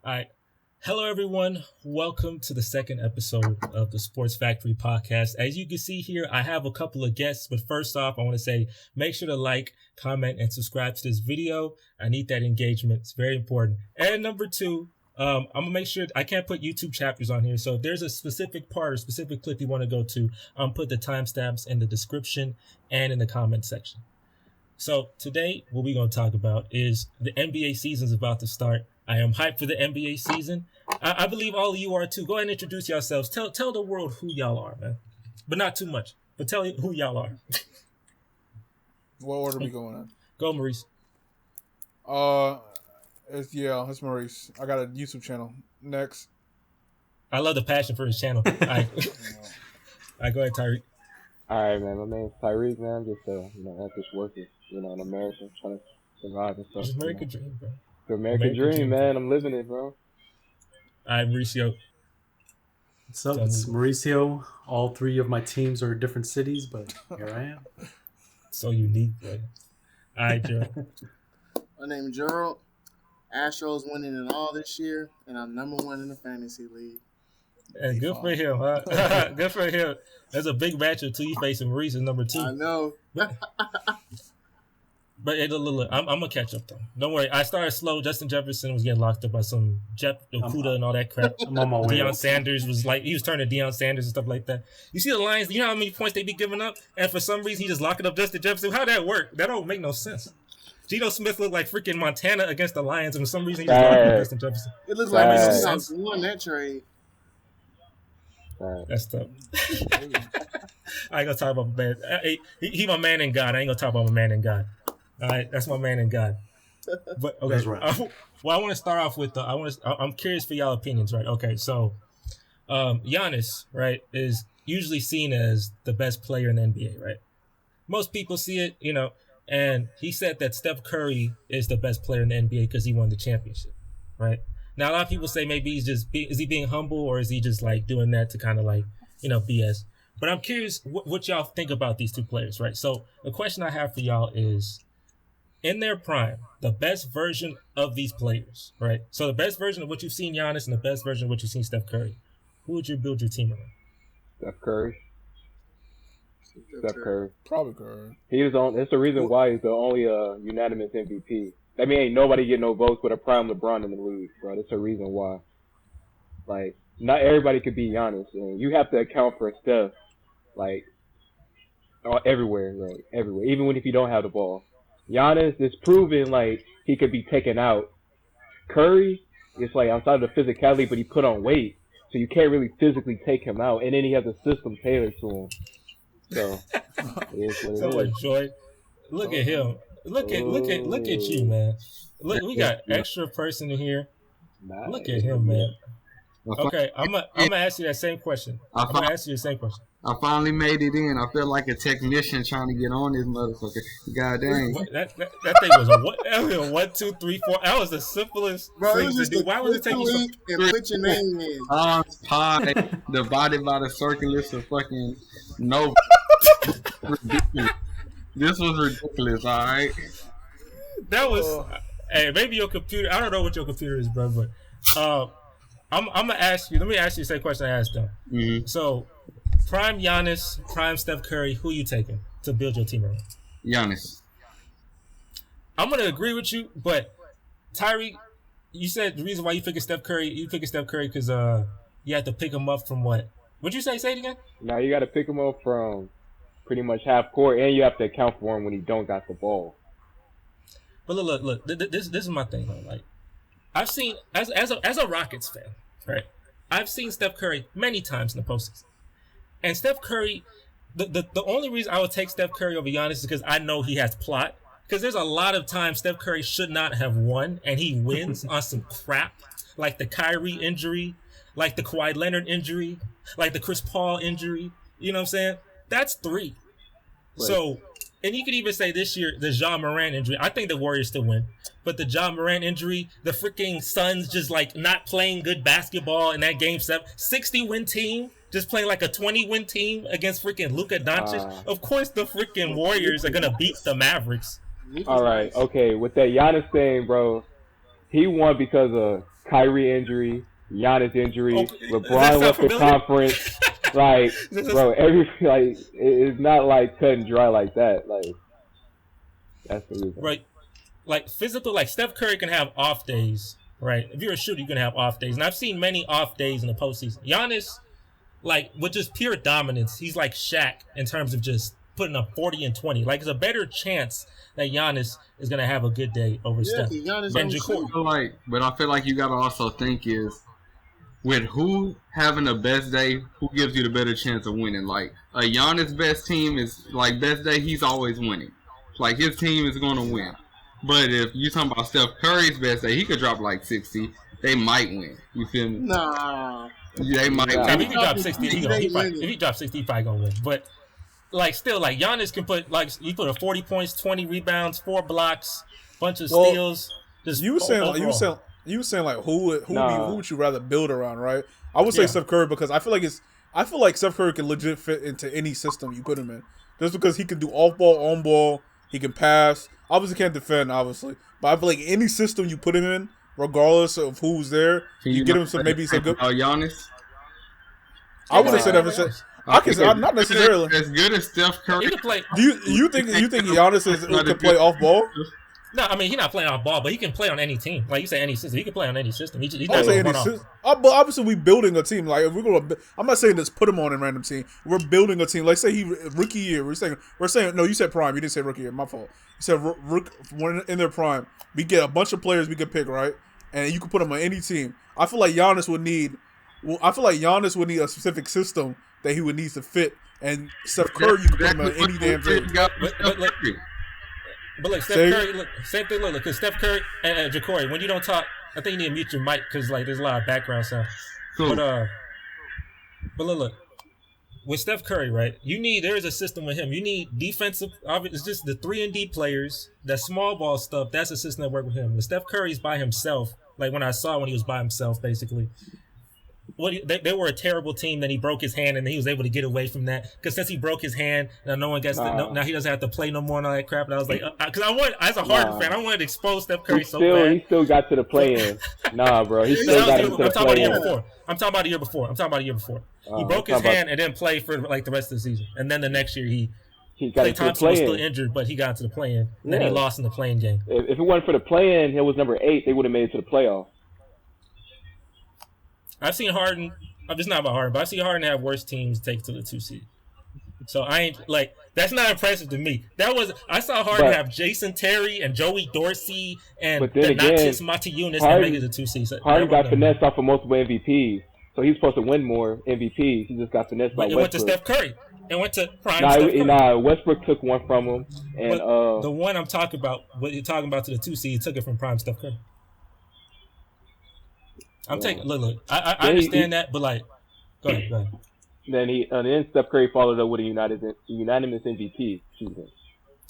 All right. Hello, everyone. Welcome to the second episode of the Sports Factory podcast. As you can see here, I have a couple of guests, but first off, I want to say make sure to like, comment, and subscribe to this video. I need that engagement. It's very important. And number two, I'm going to make sure I can't put YouTube chapters on here. So if there's a specific part or specific clip you want to go to, put the timestamps in the description and in the comment section. So today, what we're going to talk about is the NBA season's about to start. I am hyped for the NBA season. I believe all of you are too. Go ahead and introduce yourselves. Tell the world who y'all are, man. But not too much. But tell who y'all are. What order we going in? Go, Maurice. It's Maurice. I got a YouTube channel. Next. I love the passion for his channel. All right, go ahead, Tyreek. All right, man. My name's Tyreek, man. I'm just office worker, in America, trying to survive and stuff. It's American dream, bro. The American dream, man. I'm living it, bro. All right, Mauricio. What's up? It's Mauricio. All three of my teams are different cities, but here I am. So unique, bro. All right, Gerald. My name is Gerald. Astros winning it all this year, and I'm number one in the fantasy league. And good for him, huh? Good for him. That's a big matchup too. You facing Maurice is number 2. I know. But look, I'm gonna catch up though. Don't worry. I started slow. Justin Jefferson was getting locked up by some Jeff Okuda and all that crap. I'm on my way. Deion Sanders he was turning Deion Sanders and stuff like that. You see the Lions? You know how many points they be giving up, and for some reason he just locking up Justin Jefferson. How'd that work? That don't make no sense. Geno Smith looked like freaking Montana against the Lions, and for some reason he just locking up Justin Jefferson. It looks like the Seahawks won that trade. That's tough. I ain't gonna talk about my man. He my man in God. I ain't gonna talk about my man in God. All right, that's my man in God. But okay, that's right. I want to start off with I'm curious for y'all opinions, right? Okay, so Giannis, right, is usually seen as the best player in the NBA, right? Most people see it, and he said that Steph Curry is the best player in the NBA because he won the championship, right? Now a lot of people say maybe he's just is he being humble or is he just like doing that to kind of like BS? But I'm curious what y'all think about these two players, right? So the question I have for y'all is, in their prime, the best version of these players, right? So the best version of what you've seen Giannis and the best version of what you've seen Steph Curry. Who would you build your team around? Steph Curry. Steph Curry. Probably Curry. That's the reason why he's the only unanimous MVP. I mean, ain't nobody get no votes with a prime LeBron in the league, bro. That's the reason why. Like, not everybody could be Giannis, and you have to account for Steph, like, everywhere, right? Everywhere. Even if you don't have the ball. Giannis is proven like he could be taken out. Curry is like outside of the physicality, but he put on weight, so you can't really physically take him out. And then he has a system tailored to him. So, Joy, look at him. Look at you, man. Look, we got extra person in here. Nice. Look at him, man. Okay, I'm gonna ask you that same question. I'm gonna ask you the same question. I finally made it in. I feel like a technician trying to get on this motherfucker. God dang. That thing was a what? That was a 1, 2, 3, 4. That was the simplest thing to do. Why was it taking you so? And put your name in. Pi divided by the circulus of fucking Nova. Ridiculous. This was ridiculous, all right? That was. Hey, maybe your computer. I don't know what your computer is, bro, but I'm gonna ask you. Let me ask you the same question I asked them. Mm-hmm. So, prime Giannis, prime Steph Curry. Who you taking to build your team around? Giannis. I'm gonna agree with you, but Tyreek, you said the reason why you picked Steph Curry because you had to pick him up from what? What'd you say? Say it again. Now you got to pick him up from pretty much half court, and you have to account for him when he don't got the ball. But look. This is my thing, though. Like, I've seen as a Rockets fan, right? I've seen Steph Curry many times in the postseason, and Steph Curry. The only reason I would take Steph Curry over Giannis is because I know he has plot. Because there's a lot of times Steph Curry should not have won, and he wins on some crap, like the Kyrie injury, like the Kawhi Leonard injury, like the Chris Paul injury. You know what I'm saying? That's 3. Right. So, and you could even say this year, the Ja Morant injury. I think the Warriors still win. But the Ja Morant injury, the freaking Suns just like not playing good basketball in that game 7. 60-win team, just playing like a 20-win team against freaking Luka Doncic. Of course the freaking Warriors are going to beat the Mavericks. All right, okay. With that Giannis thing, bro, he won because of Kyrie injury, Giannis injury, Oh, LeBron left the conference. Like, bro, it's not like cut and dry like that. Like, that's the reason. Right. Like physical, like Steph Curry can have off days, right? If you're a shooter, you can have off days. And I've seen many off days in the postseason. Giannis, like, with just pure dominance, he's like Shaq in terms of just putting up 40 and 20. Like, it's a better chance that Giannis is going to have a good day over Steph. Giannis but I feel like you got to also think is, with who having the best day, who gives you the better chance of winning? Like, a Giannis best team is, like, best day, he's always winning. Like, his team is going to win. But if you talking about Steph Curry's best day, he could drop like 60. They might win. You feel me? Nah. They might If win. he drop 60, if he drop 60, he probably going to win. But, like, still, like, Giannis can put, like, he put a 40 points, 20 rebounds, 4 blocks, bunch of steals. Just you were saying like who would you rather build around, right? I would say Steph Curry because I feel like Steph Curry can legit fit into any system you put him in. Just because he can do off ball, on ball, he can pass. Obviously can't defend, obviously. But I feel like any system you put him in, regardless of who's there, you get him some good. Giannis. I wouldn't say that. I'm not necessarily as good as Steph Curry. He can play. Do you think Giannis can play off ball? No, I mean, he's not playing off ball, but he can play on any team. Like you say, any system. He can play on any system. He's not going to run off. But obviously, we building a team. Like if we're gonna, I'm not saying just put him on a random team. We're building a team. Like say he rookie year. We're saying no. You said prime. You didn't say rookie year. My fault. You said when in their prime. We get a bunch of players we can pick, right? And you can put them on any team. I feel like Giannis would need. I feel like Giannis would need a specific system that he would need to fit. And Steph Curry, you can put him on any damn team. But like Steph Curry, look, same thing. Look, because Steph Curry and Jacory, when you don't talk, I think you need to mute your mic because like there's a lot of background sound. Cool. But look, with Steph Curry, right? There is a system with him. You need defensive. It's just the 3-and-D players, that small ball stuff. That's a system that work with him. When Steph Curry's by himself, like when he was by himself, basically. They were a terrible team. Then he broke his hand, and he was able to get away from that. Because since he broke his hand, now no one gets. Now he doesn't have to play no more and all that crap. And I was like, because as a Harden fan, I wanted to expose Steph Curry so bad. He still got to the play-in. Nah, bro, he still got to the play-in. I'm talking about the year before. He broke his hand and didn't play for like the rest of the season. And then the next year he got into the play-in. Was still injured, but he got into the play-in. And then he lost in the play-in game. If it wasn't for the play-in, he was number 8. They would have made it to the playoffs. I've seen Harden. I'm just not about Harden, but I've seen Harden have worse teams take to the 2 seed. So I ain't like that's not impressive to me. I saw Harden have Jason Terry and Joey Dorsey and Donatas Matajunas and make it the 2 seed. So Harden got finessed off of multiple MVPs, so he's supposed to win more MVPs. He just got finessed by Westbrook. It went to Steph Curry. It went to prime Steph Curry. Westbrook took one from him, and the one I'm talking about, what you're talking about to the 2 seed, he took it from prime Steph Curry. I'm taking look. I understand that, but like, go ahead. Then Steph Curry followed up with a unanimous MVP season.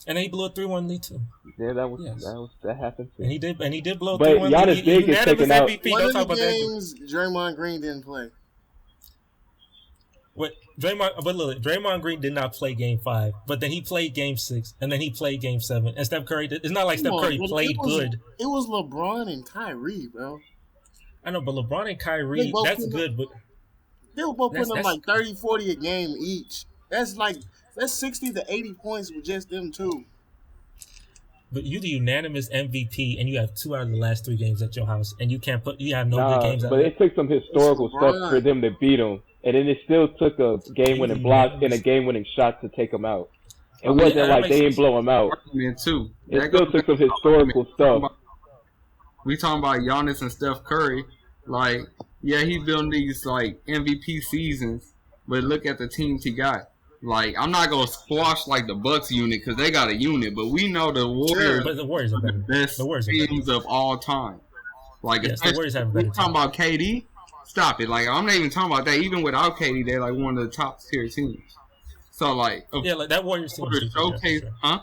And then he blew a 3-1 lead too. Yeah, that happened too. And he did blow a 3-1 lead. But Giannis did get taken out. MVP. One of the games, Draymond Green didn't play. Draymond Green did not play Game 5, but then he played Game 6, and then he played Game 7. And Steph Curry, it's not like Steph Curry played good. It was LeBron and Kyrie, bro. I know, but LeBron and Kyrie, that's good, but they were both putting up like 30, 40 a game each. That's 60 to 80 points with just them two. But you the unanimous MVP, and you have 2 out of the last 3 games at your house, and you have no good games. But it took some historical stuff for them to beat them, and then it still took a game-winning block and a game-winning shot to take them out. It wasn't like they didn't blow them out. It still took some historical stuff. We talking about Giannis and Steph Curry. Like, yeah, he's building these like MVP seasons, but look at the teams he got. Like, I'm not gonna squash like the Bucks unit because they got a unit, but we know the Warriors. But the Warriors are better. Best teams of all time. Like, yes, the Warriors have better. We talking about KD? Stop it! Like, I'm not even talking about that. Even without KD, they're like one of the top tier teams. So like, like that Warriors team. Showcase, huh?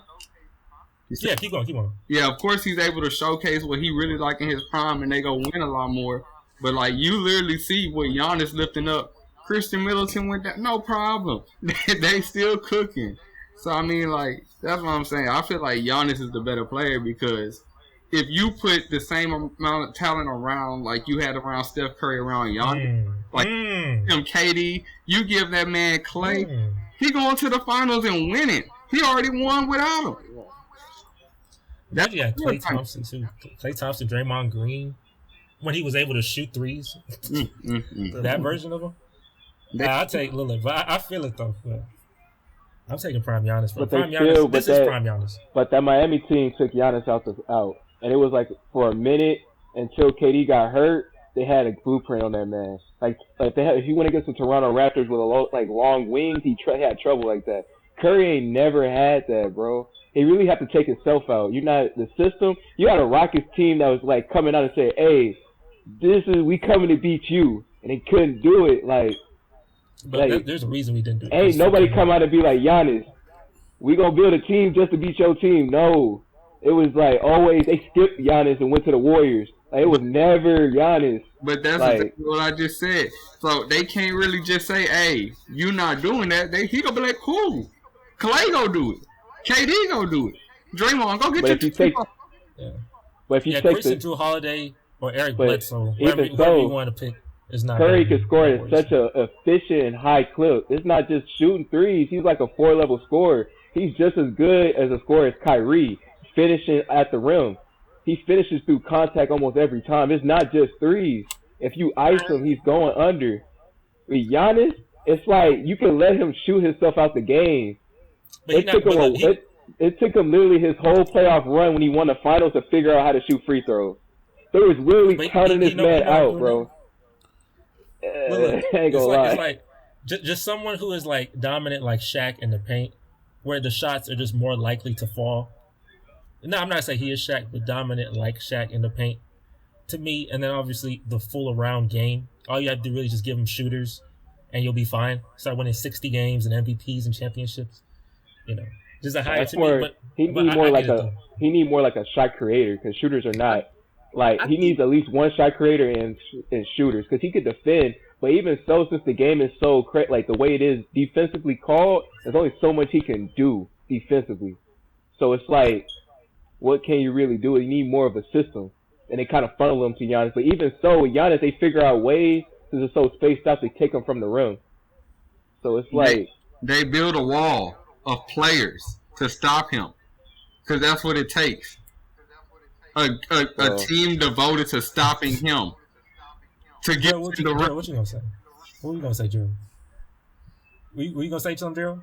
Yeah, keep going. Yeah, of course he's able to showcase what he really like in his prime, and they go win a lot more. But like, you literally see what Giannis lifting up. Christian Middleton went down, no problem. They still cooking. So I mean, like, that's what I'm saying. I feel like Giannis is the better player because if you put the same amount of talent around like you had around Steph Curry around Giannis, like him, KD, you give that man Clay, he going to the finals and winning. He already won without him. That's Klay Thompson too. Klay Thompson, Draymond Green, when he was able to shoot threes. That version of him. I'll take Lillard, but I feel it though. Yeah. I'm taking prime Giannis. But prime Giannis, this is prime Giannis. But that Miami team took Giannis out, and it was like for a minute until KD got hurt. They had a blueprint on that man. Like they had, if he went against the Toronto Raptors with a long wings, he had trouble like that. Curry ain't never had that, bro. He really had to take himself out. You're not the system. You had a Rockets team that was like coming out and say, "Hey, we coming to beat you," and they couldn't do it. But there's a reason we didn't do it. Ain't nobody come out and be like, Giannis, we gonna build a team just to beat your team. No, it was like always they skipped Giannis and went to the Warriors. Like, it was never Giannis. But that's exactly what I just said. So they can't really just say, "Hey, you not doing that." He gonna be like, "Cool, Clay gonna do it. KD gonna do it. Draymond, go get your team." But if you take Chris and Drew Holiday or Eric Bledsoe, whoever you want to pick, is not. Curry can score at such a efficient and high clip. It's not just shooting threes. He's like a 4-level scorer. He's just as good as a scorer as Kyrie, finishing at the rim. He finishes through contact almost every time. It's not just threes. If you ice him, he's going under. With Giannis, it's like you can let him shoot himself out the game. It took him literally his whole playoff run when he won the finals to figure out how to shoot free throws. They was literally counting this man out, bro. I ain't gonna lie. It's like just someone who is like dominant like Shaq in the paint, where the shots are just more likely to fall. No, I'm not saying he is Shaq, but dominant like Shaq in the paint. To me, and then obviously the full around game. All you have to do really just give him shooters, and you'll be fine. Start winning 60 games and MVPs and championships. You know, just a higher to me. But he need more like a shot creator, because shooters are not he needs at least one shot creator and shooters, because he could defend. But even so, since the game is so like the way it is defensively called, there's only so much he can do defensively. So it's like, what can you really do? You need more of a system, and they kind of funnel him to Giannis. But even so, with Giannis, they figure out ways, because it's so spaced out, to take him from the rim. So it's like they build a wall of players to stop him, because that's what it takes. A team devoted to stopping him to get to the rim. What you gonna say? What you gonna say, Drew? Were you gonna say something, Drew?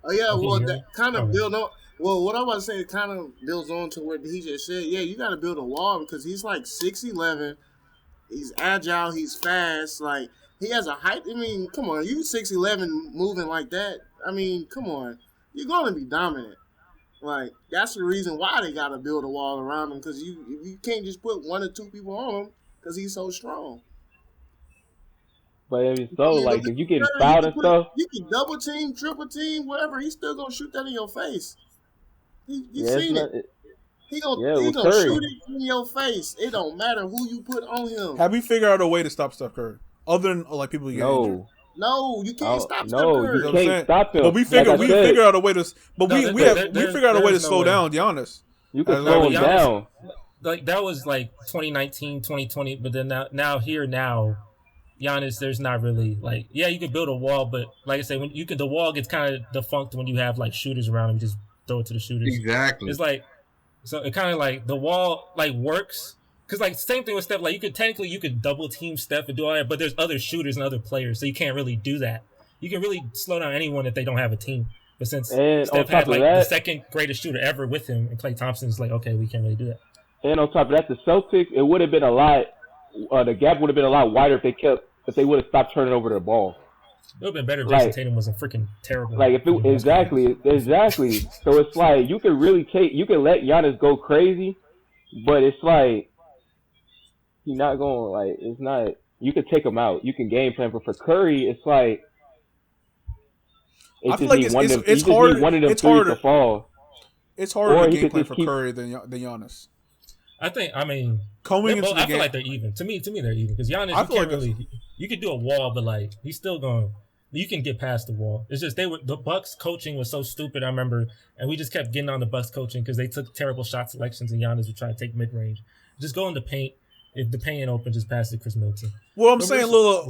Oh yeah, well that kind of build on. Well, what I was saying kind of builds on to what he just said. Yeah, you got to build a wall, because he's like 6'11". He's agile. He's fast. Like, he has a height. I mean, come on, you 6'11" moving like that. I mean, come on, you're gonna be dominant. Like, that's the reason why they got to build a wall around him, because you can't just put 1 or 2 people on him, because he's so strong. But if if you get fouled and stuff, you can double team, triple team, whatever. He's still gonna shoot that in your face. You've seen it. He gonna shoot it in your face. It don't matter who you put on him. Have we figured out a way to stop Steph Curry other than like people getting injured? No, you can't stop Steph Curry. You can't stop him. But we figured out a way to. But we figured out a way to slow down Giannis. You can slow him down. Like, that was like 2019, 2020. But then now Giannis, there's not really like, yeah, you can build a wall, but like I say, the wall gets kind of defunct when you have like shooters around him. You just throw it to the shooters. Exactly. It's like, so it kind of like the wall like works, because like same thing with Steph. Like, you could double team Steph and do all that, but there's other shooters and other players, so you can't really do that. You can really slow down anyone if they don't have a team. But since Steph had like the second greatest shooter ever with him, and Klay Thompson's like, okay, we can't really do that. And on top of that, the Celtics, it would have been a lot. The gap would have been a lot wider if they would have stopped turning over the ball. It would have been better if Jason Tatum wasn't freaking terrible. Like, exactly. So it's like, you can let Giannis go crazy, but it's like, he's not going, like, it's not, you can take him out. You can game plan, but for Curry, it's like, I feel like it's harder. One of them threes to fall. It's harder to game plan for Curry than Giannis. I mean, I feel like they're even. To me, they're even, because Giannis, you could do a wall, but like, he's still you can get past the wall. It's just the Bucks coaching was so stupid. I remember, and we just kept getting on the Bucks coaching because they took terrible shot selections, and Giannis would try to take mid range. Just go in the paint. If the paint ain't open, just pass it to Chris Middleton. Well, I'm saying,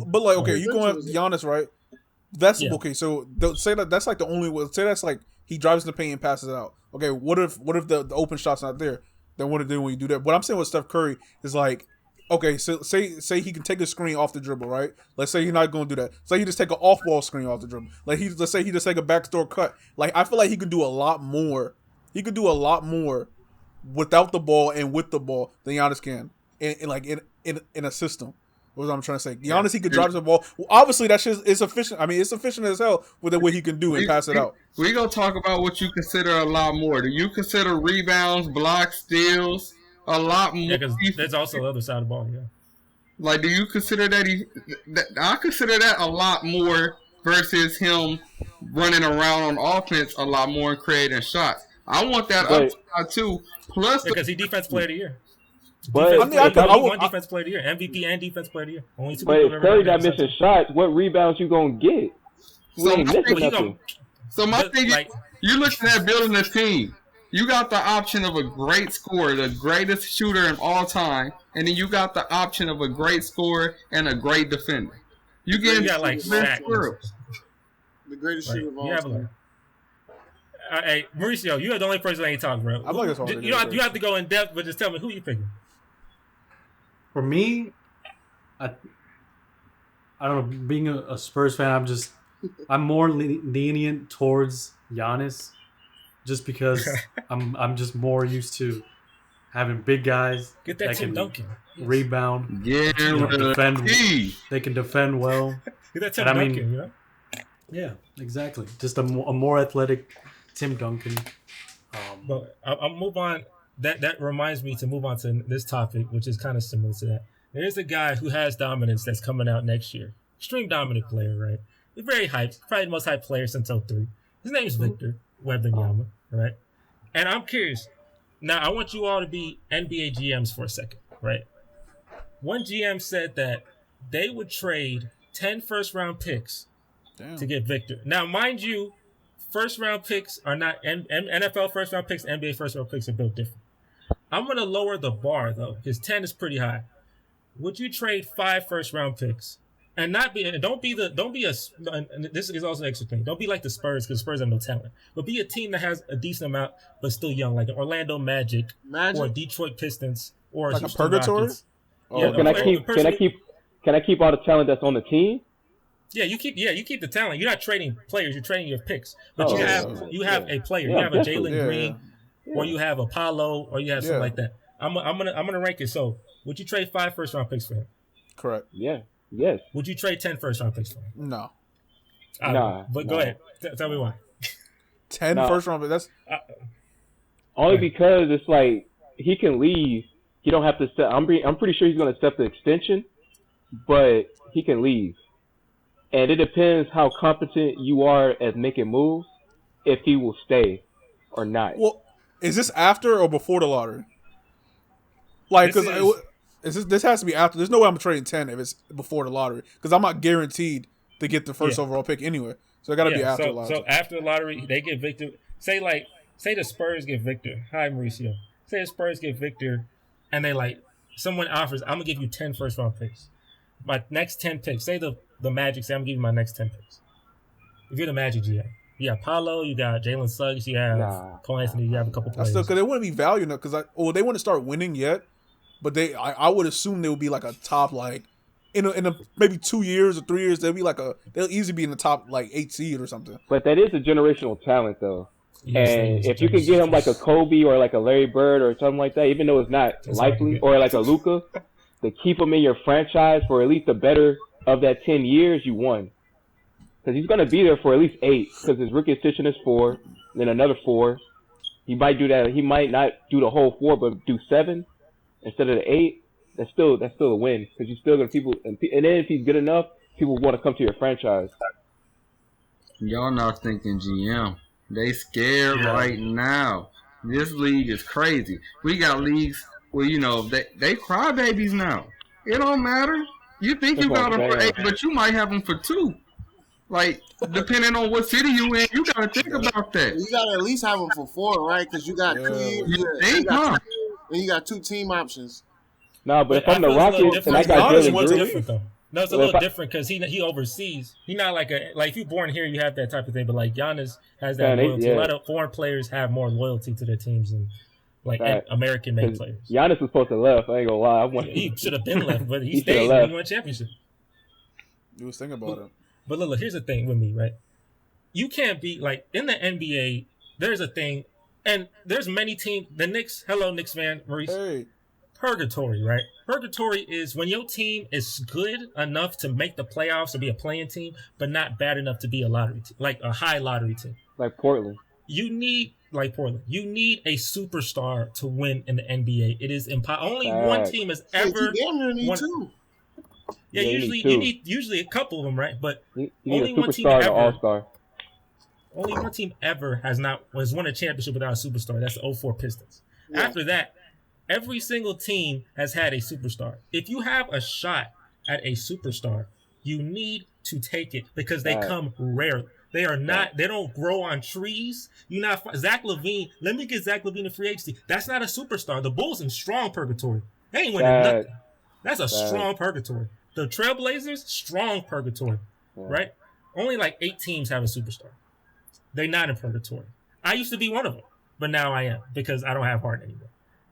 but like, okay, you going Giannis, right? That's okay. So say that's like the only way. Say that's like he drives in the paint and passes it out. Okay, what if the open shot's not there? Then what do you do when you do that? What I'm saying with Steph Curry is like, okay, so say he can take a screen off the dribble, right? Let's say he's not going to do that. Say he just take an off-ball screen off the dribble. Let's say he just take a backdoor cut. Like I feel like he could do a lot more. He could do a lot more without the ball and with the ball than Giannis can, in a system. What I'm trying to say. Giannis, he could drive the ball. Well, obviously, that shit is efficient. I mean, it's efficient as hell with the way he can do and pass it out. We gonna talk about what you consider a lot more. Do you consider rebounds, blocks, steals a lot more? Yeah, because there's also the other side of the ball. Yeah. Like, do you consider that I consider that a lot more versus him running around on offense a lot more and creating shots. I want that upside too. Plus, because he defense player of the year. But I won defense player of the year, MVP and defense player of the year. Only two. But if Curry not missing shots, what rebounds you gonna get? So my thing is, you're looking at building a team. You got the option of a great scorer, the greatest shooter of all time, and then you got the option of a great scorer and a great defender. You got like Shaq. The greatest shooter of all time. Hey, Mauricio, you're the only person that ain't talking, bro. I'm like you have to go in depth, but just tell me who you picking. For me, I don't know. Being a Spurs fan, I'm more lenient towards Giannis, just because I'm just more used to having big guys get that Tim Duncan rebound, defend. They can defend well. Get that Tim Duncan, you know? Yeah, exactly. Just a more athletic Tim Duncan. But I'll move on. That reminds me to move on to this topic, which is kind of similar to that. There's a guy who has dominance that's coming out next year. Extreme dominant player, right? He's very hyped. Probably the most hyped player since 03. His name is Victor Wembanyama, right? And I'm curious. Now, I want you all to be NBA GMs for a second, right? One GM said that they would trade 10 first-round picks to get Victor. Now, mind you, first-round picks are not NFL first-round picks. NBA first-round picks are built different. I'm going to lower the bar, though, because 10 is pretty high. Would you trade 5 first-round picks? And this is also an extra thing. Don't be like the Spurs, because Spurs have no talent. But be a team that has a decent amount, but still young, like Orlando Magic? Or Detroit Pistons, or like Houston a purgatory? Rockets. Oh, yeah, can I keep all the talent that's on the team? Yeah, you keep the talent. You're not trading players, you're trading your picks. But you have a player. You have a Jalen Green, or you have a Paolo, or you have something like that. I'm gonna rank it. So would you trade 5 first-round picks for him? Correct. Yeah. Yes. Would you trade 10 first-round picks for him? No. But go ahead. Tell me why. 10 first-round picks? That's only because it's like he can leave. He don't have to step. I'm pretty sure he's going to step the extension, but he can leave. And it depends how competent you are at making moves, if he will stay or not. Well, is this after or before the lottery? Like, because this has to be after. There's no way I'm trading 10 if it's before the lottery, because I'm not guaranteed to get the first overall pick anyway. So it got to be after the lottery. So after the lottery, they get Victor. Say the Spurs get Victor. Hi, Mauricio. Say the Spurs get Victor, and they someone offers, I'm gonna give you 10 first-round picks. My next 10 picks. Say the Magic say I'm gonna give you my next 10 picks. If you're the Magic GM, you got Paolo, you got Jalen Suggs, you have Cole Anthony, you have a couple players. Because they wouldn't be valued enough. Because they wouldn't start winning yet. But I would assume they would be like a top, like in a maybe 2 years or 3 years, they'll easily be in the top 8 seed or something. But that is a generational talent though. And if you can get him like a Kobe or like a Larry Bird or something like that, even though it's not likely, or like a Luka, to keep him in your franchise for at least the better of that 10 years, you won. Because he's going to be there for at least 8, because his rookie extension is 4, then another 4. He might do that. He might not do the whole 4, but do 7 instead of the 8. That's still a win, because you're still going to people. And then if he's good enough, people want to come to your franchise. Y'all not thinking GM. They scared right now. This league is crazy. We got leagues where, they crybabies now. It don't matter. You think you got them for 8, but you might have them for 2. Like, depending on what city you in, you gotta think about that. You gotta at least have him for 4, right? Because you got You think, and you got 2 team options. No, but if I'm the I feel it's a little Rockets and I different. got Giannis Jalen went to Green, Different though. No, it's a Well, little if I- different because he overseas. He not like if you're born here, you have that type of thing. But like Giannis has that Yeah, loyalty. A lot of foreign players have more loyalty to their teams than like Right. American-made 'cause players. Giannis was supposed to left. I ain't gonna lie. I want He should have been left, but he He stayed shoulda and left. he won a championship. You was thinking about it. But look, here's the thing with me, right? You can't be like in the NBA. There's a thing, and there's many teams. The Knicks, hello Knicks fan, Maurice. Hey, Purgatory, right? Purgatory is when your team is good enough to make the playoffs or be a playing team, but not bad enough to be a lottery team, like a high lottery team. like Portland. You need, like Portland, you need a superstar to win in the NBA. It is impossible. Only one Facts. team has Shit, ever. you damn near need won- 2. Yeah, Yeah, you usually need you two. need usually a couple of them, right? But You need Only a one team superstar and an ever. all-star. only one team ever has won a championship without a superstar. That's the 04 Pistons. Yeah. After that, every single team has had a superstar. If you have a shot at a superstar, you need to take it because they Right. come rarely. They are not. They don't grow on trees. Zach LaVine. Let me get Zach LaVine a free agency. That's not a superstar. The Bulls in strong purgatory. They ain't winning Facts. nothing. That's a strong purgatory. The Trailblazers, strong purgatory, right? Only like 8 teams have a superstar. They're not in purgatory. I used to be one of them, but now I am because I don't have Harden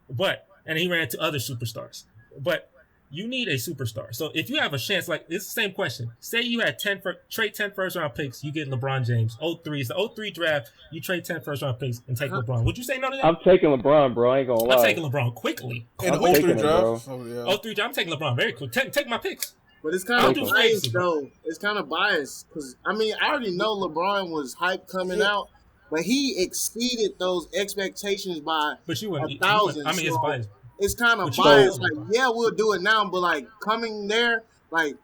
anymore. And he ran into other superstars. But you need a superstar. So if you have a chance, like it's the same question. Say you had trade 10 first round picks, you get LeBron James. 03 is the 03 draft. You trade 10 first round picks and take LeBron. Would you say no to that? I'm taking LeBron, bro. I ain't gonna lie. I'm taking LeBron quickly. in I'm the taking 03 it, bro. draft. Oh, yeah. 03 draft. I'm taking LeBron very quick. Take my picks. But it's kind I'll of do biased, crazy. though. It's kind of biased because I already know LeBron was hype coming out, but he exceeded those expectations by But you wouldn't. 1,000. I mean, it's so biased. It's kind of But you biased. know. Like, yeah, we'll do it now, but like coming there, like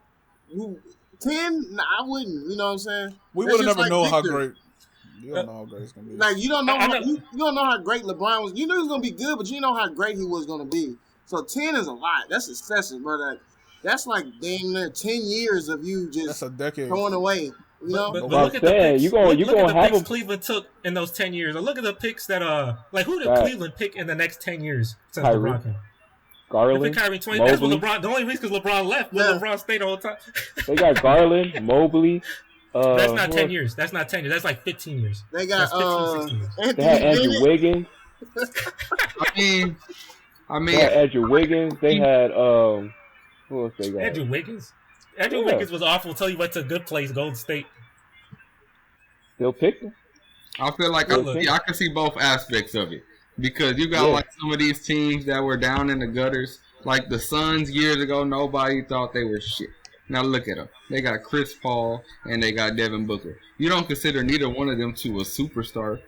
10, nah, I wouldn't. You know what I'm saying? We That's would have just never like known how Victor. great. You don't know how great it's gonna be. Like you don't know, I know. you don't know how great LeBron was. You knew he was gonna be good, but you know how great he was gonna be. So 10 is a lot. That's excessive, bro. That's like dang near 10 years of you That's just a decade. throwing away. You know, But Well, look at the saying, picks. you gonna- you look gonna at the have picks them- Cleveland took in those 10 years. And look at the picks that like who did Right. Cleveland pick in the next 10 years since Kyrie. LeBron came? They Garland, picked Kyrie 20. That's what Mobley. LeBron. The only reason because LeBron left, but Yeah. LeBron stayed the whole time. They got Garland, Mobley. That's not who 10 else? years. That's not 10 years. That's like 15 years. they got That's 15, 16 years. Anthony They had Andrew Bennett. Wiggins. I mean, They had Andrew Wiggins. They had who else they got? Andrew Wiggins. Andrew Yeah. Wiggins was awful until he went to a good place, Golden State. Still picked him. I feel like I can see both aspects of it because you got Yeah. like some of these teams that were down in the gutters, like the Suns years ago. Nobody thought they were shit. Now look at them. They got Chris Paul and they got Devin Booker. You don't consider neither one of them two a superstar.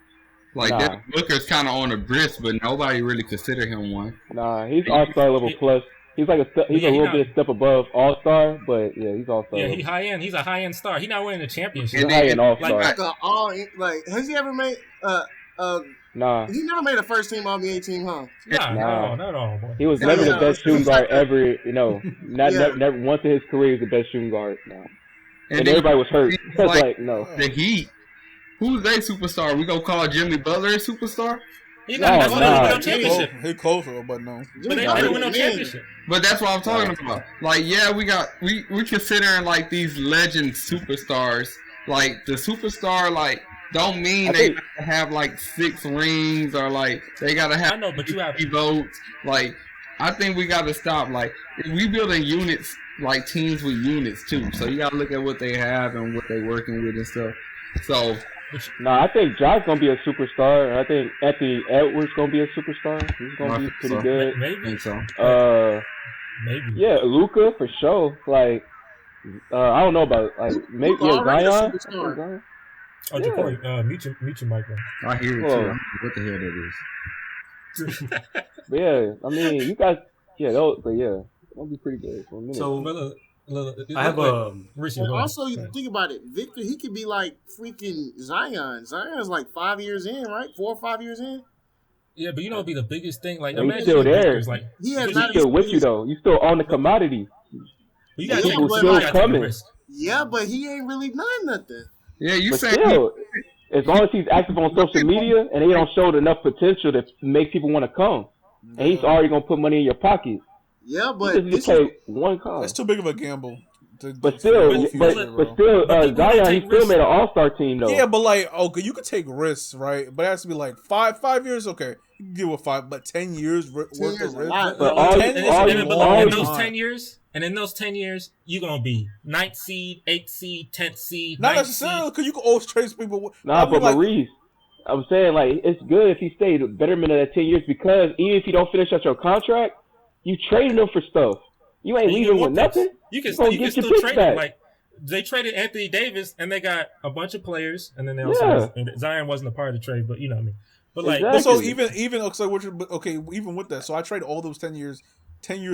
Like Nah. Devin Booker's kind of on a brisk, but nobody really consider him one. Nah, he's All-Star level plus. He's like he's Yeah, a he little not- bit step above All-Star, but yeah, he's All-Star. Yeah, level. he high end. He's a high end star. He not winning a championship. He's And high then- end All-Star. Like a all like has he ever made Nah, he never made a first team All-NBA team, huh? Nah, Nah. not at all, boy. he was Yeah, never yeah. the best shooting guard ever. You know, Yeah. never once in his career he was the best shooting guard. Nah. And then everybody was hurt. it's It's like like no. the Heat. Who's their superstar? We gonna call Jimmy Butler a superstar? He No, that's why they nah. win no championship. He closer, but no. But they Nah, never win no man. championship. But that's what I'm talking about. Like, yeah, we considering like these legend superstars. Like the superstar, like don't mean I they think- gotta have like 6 rings or like they gotta have I know, but you have 50 votes. Like, I think we gotta stop. Like, if we building units, like teams with units too. So you gotta look at what they have and what they working with and stuff. So No, I think Josh's gonna be a superstar. I think Anthony Edwards gonna be a superstar. He's gonna be pretty So- good. I maybe, think so. maybe. Yeah, Luka for sure. Like, I don't know about like maybe Luka already a Zion. superstar. Zion? Oh, Yeah. Jabari, mute your mic, bro. I hear it too. I Whoa. don't know what the hell that is. But yeah, I mean, you guys, yeah, but yeah, that'll be pretty good for a minute. So But look, I have a Richie, And go ahead. also, you think about it, Victor, he could be like freaking Zion. Zion's like 5 years in, right? 4 or 5 years in. Yeah, but you know what'd be the biggest thing? Like, He's imagine still the there. Lakers, like, He has He's not still with you experienced- though. You still own the commodity. you Yeah, got people to still take a coming. risk. Yeah, but he ain't really done nothing. Yeah, you But saying still, as long as he's active on social media and he don't show enough potential to make people want to come, and he's already gonna put money in your pocket. Yeah, He but just this play is one card. That's too big of a gamble. But still, Zion, Zion, he still made an All-Star team though. yeah, but like, okay, you could take risks, right? But it has to be like 5 years. Okay, you can deal with 5, but 10 years worth of risk. But in those 10 years, you're gonna be 9th seed, 8th seed, 10th seed. Not necessarily, because you can always trace people. Nah, but like, Maurice, I'm saying like it's good if he stayed betterment of that 10 years because even if you don't finish out your contract, you traded him for stuff. You ain't leaving with nothing. You can still trade him. Like they traded Anthony Davis and they got a bunch of players, and then they also Zion wasn't a part of the trade, but you know what I mean. But like, so even even with that, so I traded all those 10 years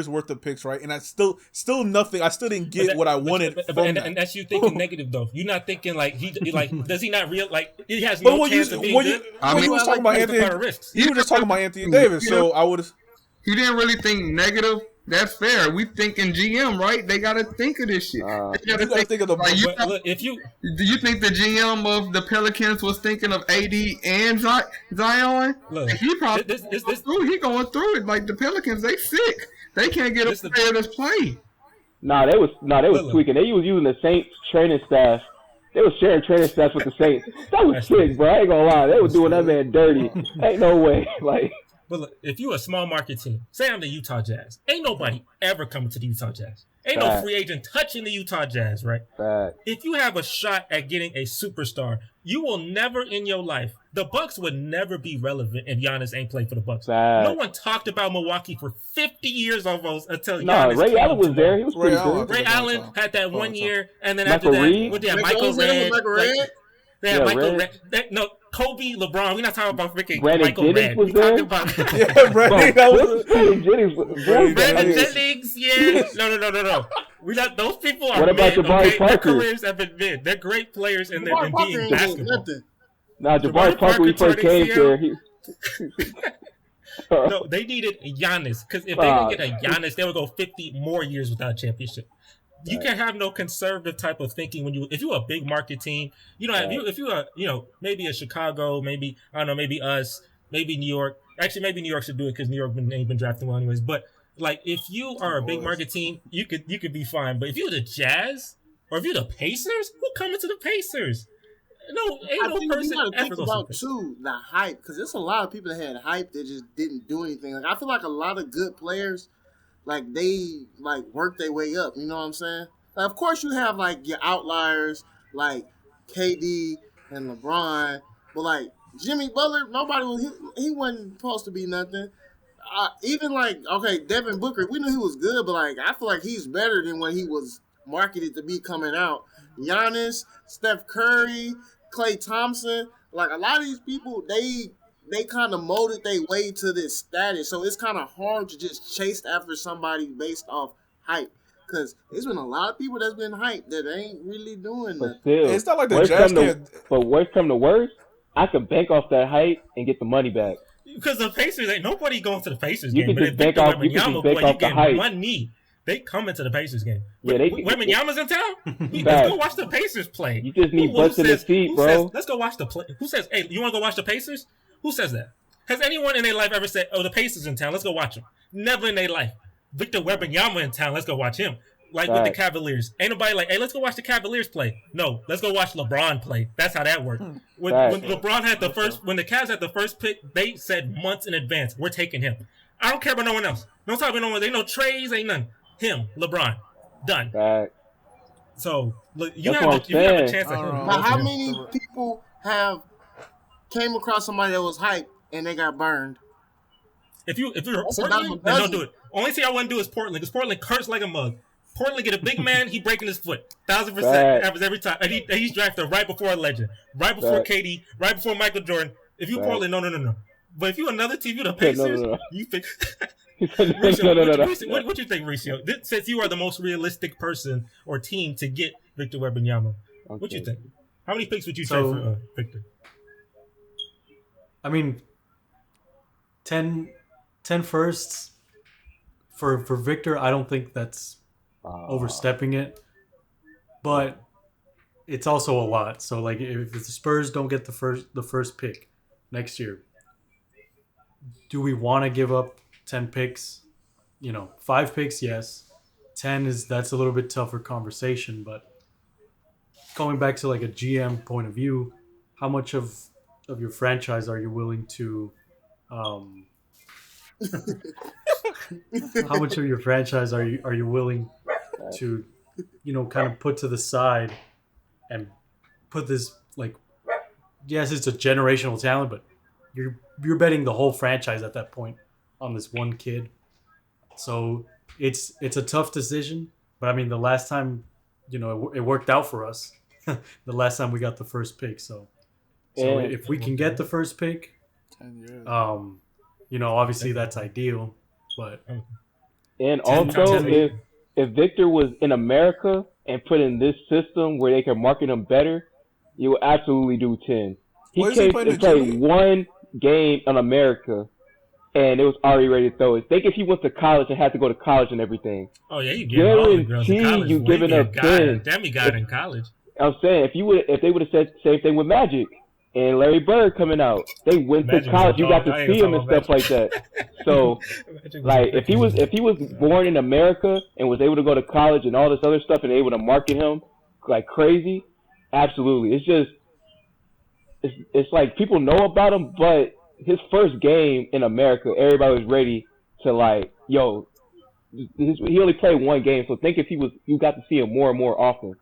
worth of picks, right? And I still nothing. I still didn't get what I wanted. And that's you thinking negative though. You're not thinking like he does he not real like he has no chance of being good. You was talking about Anthony. You were just talking about Anthony Davis, so I would. He didn't really think negative. That's fair. We thinking GM, right? They gotta think of this shit. They gotta think of the. Like, do you think the GM of the Pelicans was thinking of AD and Zion? Look, he probably he going through it. Like the Pelicans, they sick. They can't get a player that's playing. They was tweaking. They was using the Saints training staff. They was sharing training staff with the Saints. That was sick, bro. I ain't gonna lie. They was doing that man dirty. Ain't no way. Like. But look, if you're a small market team, say I'm the Utah Jazz, ain't nobody ever coming to the Utah Jazz. Ain't no free agent touching the Utah Jazz, right? If you have a shot at getting a superstar, you will never in your life, the Bucks would never be relevant if Giannis ain't played for the Bucks. No one talked about Milwaukee for 50 years almost until Giannis Ray Allen was there. He was pretty good. Ray Allen had that 1 year, and then after that, what they had Michael Redd. They had Michael Redd. No, Kobe, LeBron. We're not talking about freaking Michael Redd. We're talking about Brandon Jennings. Yeah. No. We not those people are. What about Jabari Parker? Their careers have been mid. They're great players in being basketball. Jabari Parker, when he first came there, no, they needed Giannis because if they didn't get a Giannis, they would go 50 more years without a championship. You can't have no conservative type of thinking if you're a big market team. You know, if you're maybe a Chicago, maybe I don't know, maybe us, maybe New York. Actually, maybe New York should do it because New York ain't been drafting well anyways. But like, if you are a big market team, you could be fine. But if you're the Jazz or if you're the Pacers, who coming to the Pacers? No, ain't no person. You gotta think about too the hype because there's a lot of people that had hype that just didn't do anything. Like I feel like a lot of good players. Like, they, like, work their way up, you know what I'm saying? Like, of course, you have, like, your outliers, like KD and LeBron, but, like, Jimmy Butler, he wasn't supposed to be nothing. Even, like, okay, Devin Booker, we knew he was good, but, like, I feel like he's better than what he was marketed to be coming out. Giannis, Steph Curry, Klay Thompson, like, a lot of these people, they kind of molded their way to this status. So it's kind of hard to just chase after somebody based off hype. Because there's been a lot of people that's been hyped that ain't really doing nothing. Still, it's not like the Jazz but worst come to worst, I can bank off that hype and get the money back. Because the Pacers, ain't nobody going to the Pacers game. But if Victor Wembanyama, boy, you getting one knee. They come into the Pacers game. Yeah, Wembanyama's in town? Let's go watch the Pacers play. You just need butts in the feet, bro. Let's go watch the play. Who says, hey, you want to go watch the Pacers? Who says that? Has anyone in their life ever said, oh, the Pacers in town, let's go watch them? Never in their life. Victor Wembanyama in town, let's go watch him. Like with the Cavaliers. Ain't nobody like, hey, let's go watch the Cavaliers play. No, let's go watch LeBron play. That's how that worked. When LeBron had when the Cavs had the first pick, they said months in advance, we're taking him. I don't care about no one else. Don't talk about no one. Ain't no trades, ain't none. Him, LeBron. Done. So, look, you have a chance at him. But how many people came across somebody that was hyped and they got burned? If you're Portland, then don't do it. Only thing I wouldn't do is Portland, because Portland cursed like a mug. Portland get a big man, he breaking his foot. 1,000% happens every time. And he's drafted right before a legend. Right before KD, right before Michael Jordan. If you Portland, no. But if you another team, you the Pacers, you think What you think, Mauricio? Since you are the most realistic person or team to get Victor Wembanyama, what you think? How many picks would you trade for Victor? I mean, 10 firsts for Victor, I don't think that's overstepping it. but it's also a lot. So like, if the Spurs don't get the first pick next year, do we want to give up 10 picks? 5 picks, yes. 10 that's a little bit tougher conversation, but going back to like a GM point of view, how much of your franchise are you willing to how much of your franchise are you willing to kind of put to the side and put this, like, yes, it's a generational talent, but you're betting the whole franchise at that point on this one kid. So it's a tough decision, but I mean, the last time it worked out for us. The last time we got the first pick, so if we can get the first pick, 10 years. Obviously that's ideal, but also if Victor was in America and put in this system where they can market him better, you would absolutely do 10. He came to play one game in America, and it was already ready to throw it. Think if he went to college and had to go to college and everything. Oh yeah, you giving all the girls in college. You giving up 10. Damn, he got in college. I'm saying if they would have said the same thing with Magic and Larry Bird coming out, they went to college. You got to see him and stuff like that. So, like, if he was born in America and was able to go to college and all this other stuff and able to market him like crazy, absolutely. It's just it's like people know about him, but his first game in America, everybody was ready to like, yo, he only played one game, so think if you got to see him more and more often.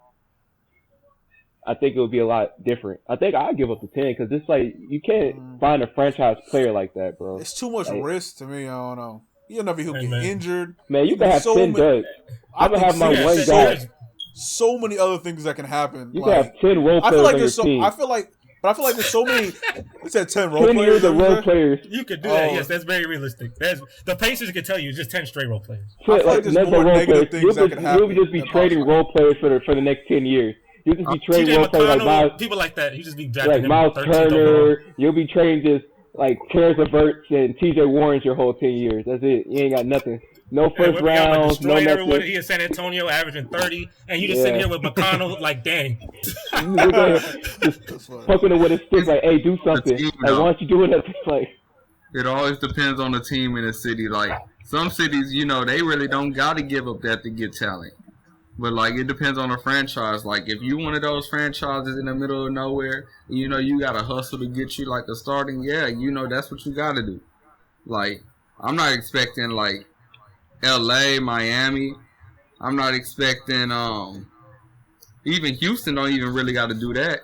I think it would be a lot different. I think I'd give up the 10 because it's like you can't find a franchise player like that, bro. It's too much risk to me. I don't know. You don't know if he'll get injured. Man, you can have 10 duds. I'm gonna have my one guy. So many other things that can happen. You can have 10 role players on your team. I feel like there's so many. You said 10 role 10 players. years of role players. You could do that. Yes, that's very realistic. The Pacers can tell you just 10 straight role players. I feel like there's more negative things that can happen. You'll just be trading role players for the next 10 years. You'll just be trading role players like people like that. You just be drafting like Miles Turner. You'll be trading just like Terrence Everett and T.J. Warren's your whole 10 years. That's it. You ain't got nothing. No first round. No nothing. He in San Antonio averaging 30, and you just sitting here with McConnell like, dang. Just poking him with a stick like, hey, do something. Like, why don't you do it? Like, it always depends on the team in a city. Like, some cities, they really don't got to give up that to get talent. But, like, it depends on the franchise. Like, if you one of those franchises in the middle of nowhere, you got to hustle to get you, like, a starting, that's what you got to do. Like, I'm not expecting, like, L.A., Miami. I'm not expecting, even Houston don't even really got to do that.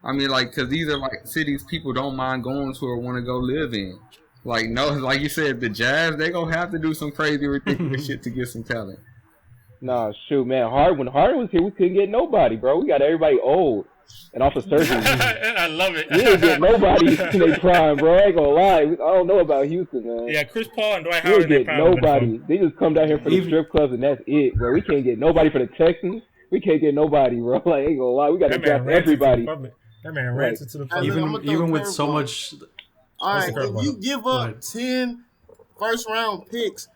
I mean, like, because these are, like, cities people don't mind going to or want to go live in. Like, no, like you said, the Jazz, they going to have to do some crazy, ridiculous shit to get some talent. Nah, shoot, man. When Harden was here, we couldn't get nobody, bro. We got everybody old and off of surgery. I love it. We didn't get nobody in their prime, bro. I ain't gonna lie. I don't know about Houston, man. Yeah, Chris Paul and Dwight Howard. We didn't get nobody. They just come down here for the strip clubs and that's it, bro. We can't get nobody for the Texans. We can't get nobody, bro. Like, I ain't gonna lie. We got to draft everybody. That man rants into the public. Even with so much. All right, if you give up 10 first-round picks,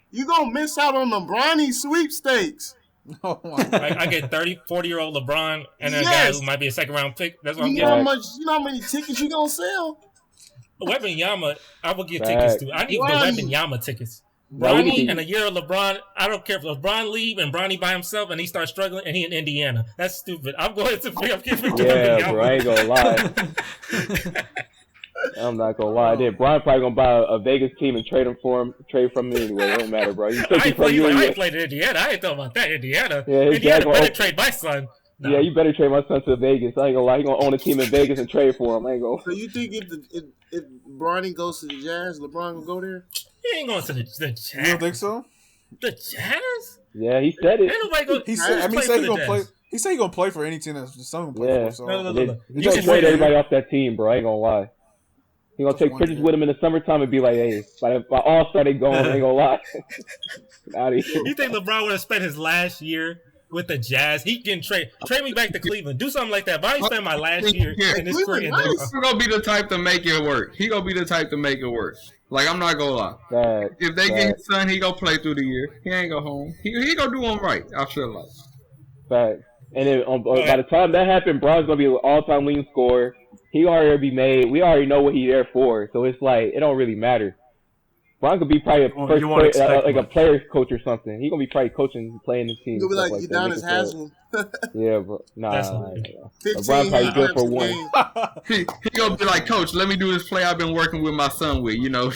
you gonna miss out on the Bronny sweepstakes. I get 30, 40-year-old LeBron and then a guy who might be a second-round pick. That's what I'm getting. You know how many tickets you gonna sell? Wembanyama, I will give tickets to. I need the Wembanyama tickets. Bronny and a year of LeBron. I don't care if LeBron leave and Bronny by himself and he starts struggling and he in Indiana. That's stupid. I'm going to pick up Wembanyama. Yeah, bro, I ain't gonna lie. I'm not gonna lie. Then Brian probably gonna buy a Vegas team and trade from him anyway. It don't matter, bro. I ain't played in Indiana. I ain't talking about that. Indiana. Yeah, Indiana better trade my son. No. Yeah, you better trade my son to Vegas. I ain't gonna lie. He gonna own a team in Vegas and trade for him. I ain't gonna. So you think if Bronny goes to the Jazz, LeBron will go there? He ain't going to the Jazz. You don't think so? The Jazz? Yeah, he said it. Ain't nobody go. He said he gonna play. He said he gonna play for any team that's just someone play for. So. No. He's gonna trade everybody off that team, bro. I ain't gonna lie. He gonna take pictures with him in the summertime and be like, "Hey, by All-Star they going." I ain't gonna lie. Out of here. You think LeBron would have spent his last year with the Jazz? He can trade me back to Cleveland. Do something like that. But I spent my last year in this career. He's gonna be the type to make it work. He gonna be the type to make it work. Like, I'm not gonna lie. If they get his son, he gonna play through the year. He ain't go home. He gonna do him right. I feel like. Fact. And then by the time that happened, Bron's gonna be an all-time leading scorer. He already be made. We already know what he's there for. So it's like it don't really matter. Bron could be probably a player's coach or something. He gonna be probably coaching, playing the team. He'll be like Udonis Haslem. Yeah, but nah. LeBron probably good for one. He gonna be like, Coach, let me do this play I've been working with my son with, you know.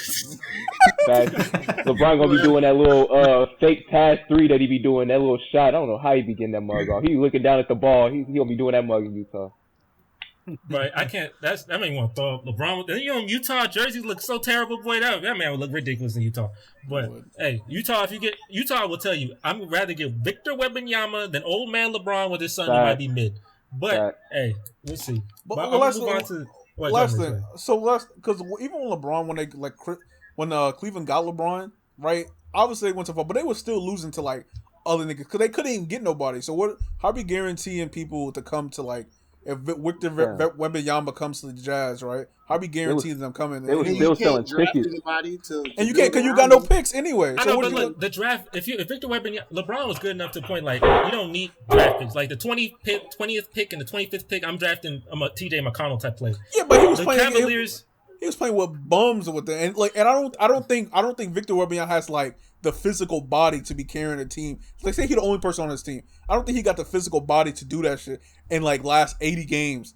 LeBron gonna be doing that little fake pass 3 that he be doing, that little shot. I don't know how he be getting that mug off. He looking down at the ball. He gonna be doing that mug in Utah. Right, I can't. That made me want to throw up LeBron. You know, Utah jerseys look so terrible, boy. That man would look ridiculous in Utah. But hey, Utah, if you get Utah, will tell you, I would rather get Victor Wembanyama than old man LeBron with his son who might be mid. But hey, we'll see. But let's move on to last thing. So because even when LeBron, when Cleveland got LeBron, right? Obviously they went so far, but they were still losing to like other niggas because they couldn't even get nobody. So how are we guaranteeing people to come to like? If Victor Wembanyama comes to the Jazz, right? How be guaranteed them coming? They were still selling tickets, and you can't because you got no picks anyway. I know, but look, the draft. If Victor Wembanyama, LeBron was good enough to point like you don't need draft picks. Like the 20th pick and the 25th pick, I'm drafting. I'm a TJ McConnell type player. Yeah, but he was playing. Cavaliers. He was playing with bums with the and I don't think Victor Wembanyama has like the physical body to be carrying a team. Like say he's the only person on his team. I don't think he got the physical body to do that shit in like last 80 games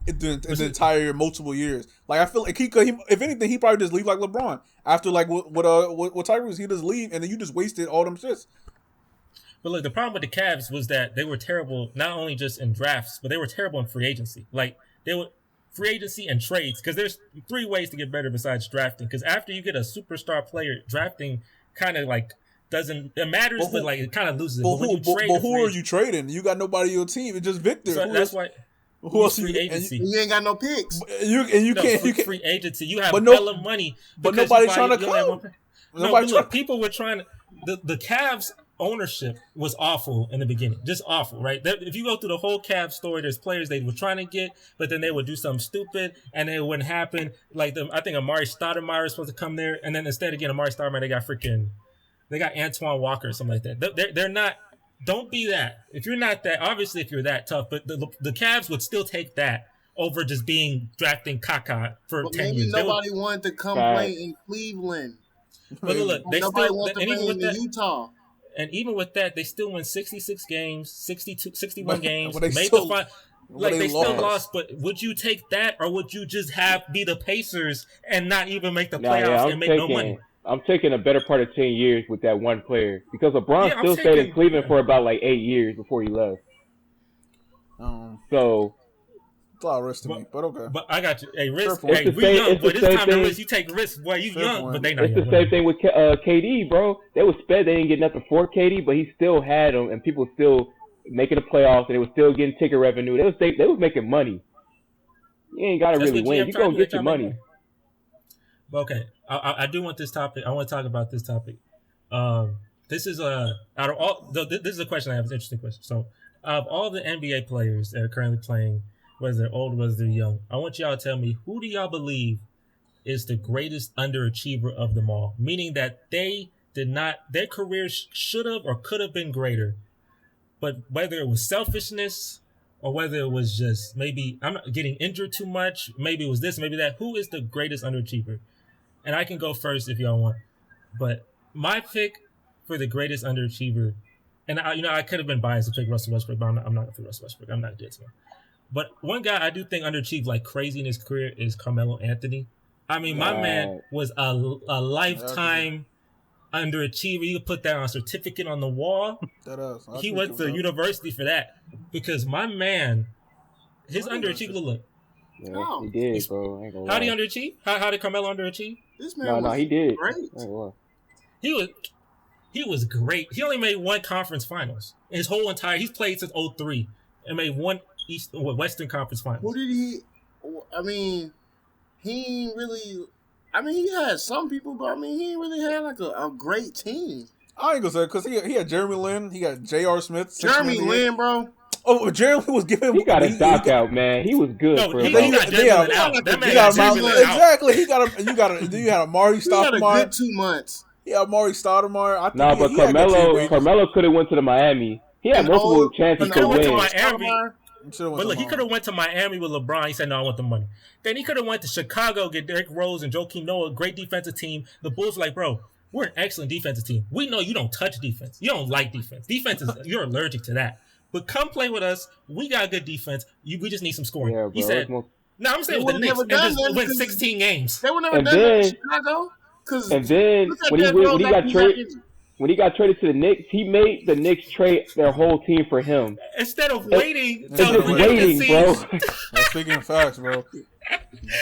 in the entire year, multiple years. Like I feel like he could. If anything, he probably just leave like LeBron after like what Tyrese, he just leave and then you just wasted all them shits. But look, the problem with the Cavs was that they were terrible not only just in drafts, but they were terrible in free agency. Like they were. Free agency and trades, because there's 3 ways to get better besides drafting. Because after you get a superstar player, drafting kind of like it matters, but like it kind of loses it. But who are you trading? You got nobody on your team. It's just Victor. So that's why. Who else? Free agency. You ain't got no picks. You can't. Free agency. You have hella money, but nobody's trying to come. People were trying to. The Cavs ownership was awful in the beginning, just awful, right? If you go through the whole Cavs story, there's players they were trying to get, but then they would do something stupid, and it wouldn't happen. Like I think Amari Stoudemire was supposed to come there, and then instead of getting Amari Stoudemire, they got Antoine Walker or something like that. They're not. Don't be that. If you're not that, obviously, if you're that tough, but the Cavs would still take that over just drafting Kaka for 10 years. Nobody wanted to come play in Cleveland. But look, nobody wanted to play in Utah. And even with that, they still win 66 games, 61 games. They still lost. But would you take that, or would you just be the Pacers and not even make the playoffs and make no money? I'm taking a better part of 10 years with that one player because LeBron still stayed in Cleveland for about like 8 years before he left. So. It's a lot of risk to me, but okay. But I got you. Hey, risk. Hey, we young, but it's time to risk. You take risks, boy. You young, but they not young. It's the same thing with KD, bro. They was sped. They didn't get nothing for KD, but he still had them, and people still making the playoffs, and they were still getting ticket revenue. They was making money. You ain't got to really win. You go get your money. Okay, I do want this topic. I want to talk about this topic. This is out of all. This is a question I have. It's an interesting question. So, of all the NBA players that are currently playing, whether they're old, whether they're young, I want y'all to tell me, who do y'all believe is the greatest underachiever of them all? Meaning that their careers should have or could have been greater, but whether it was selfishness or whether it was just maybe I'm not getting injured too much, maybe it was this, maybe that. Who is the greatest underachiever? And I can go first if y'all want, but my pick for the greatest underachiever, and I could have been biased to pick Russell Westbrook, but I'm not going to pick Russell Westbrook. I'm not dead to him. But one guy I do think underachieved like crazy in his career is Carmelo Anthony. I mean, my man was a lifetime underachiever. You could put that on a certificate on the wall. He went to university for that because my man, his underachiever look. Yeah, he did, bro. How did he underachieve? How did Carmelo underachieve? This man was he did. Great. He was great. He only made one conference finals. He's played since 2003 and made one Western Conference Finals. Who did he? I mean, he ain't really. I mean, he had some people, but I mean, he ain't really had like a great team. I ain't gonna say because he had Jeremy Lin, he got J.R. Smith. Jeremy Lin, bro. Oh, Jeremy was giving. He got his doc out, man. He was good. He got Jeremy Lin out. That man got Jeremy Lin out. Exactly. You had Amari Stoudemire. He had a good 2 months. Yeah, Amari Stoudemire. But Carmelo could have went to the Miami. He had multiple chances to went to win. Miami. But look, he could have went to Miami with LeBron. He said, "No, I want the money." Then he could have went to Chicago, get Derrick Rose and Joakim Noah, great defensive team. The Bulls were like, "Bro, we're an excellent defensive team. We know you don't touch defense. You don't like defense. Defense is you're allergic to that. But come play with us. We got good defense. We just need some scoring." Yeah, bro, he said, "No, I'm saying with the Knicks and just win 16 games." They would never done that in Chicago. And then when he got traded to the Knicks, he made the Knicks trade their whole team for him. Instead of waiting till waiting, bro. Speaking of facts, bro.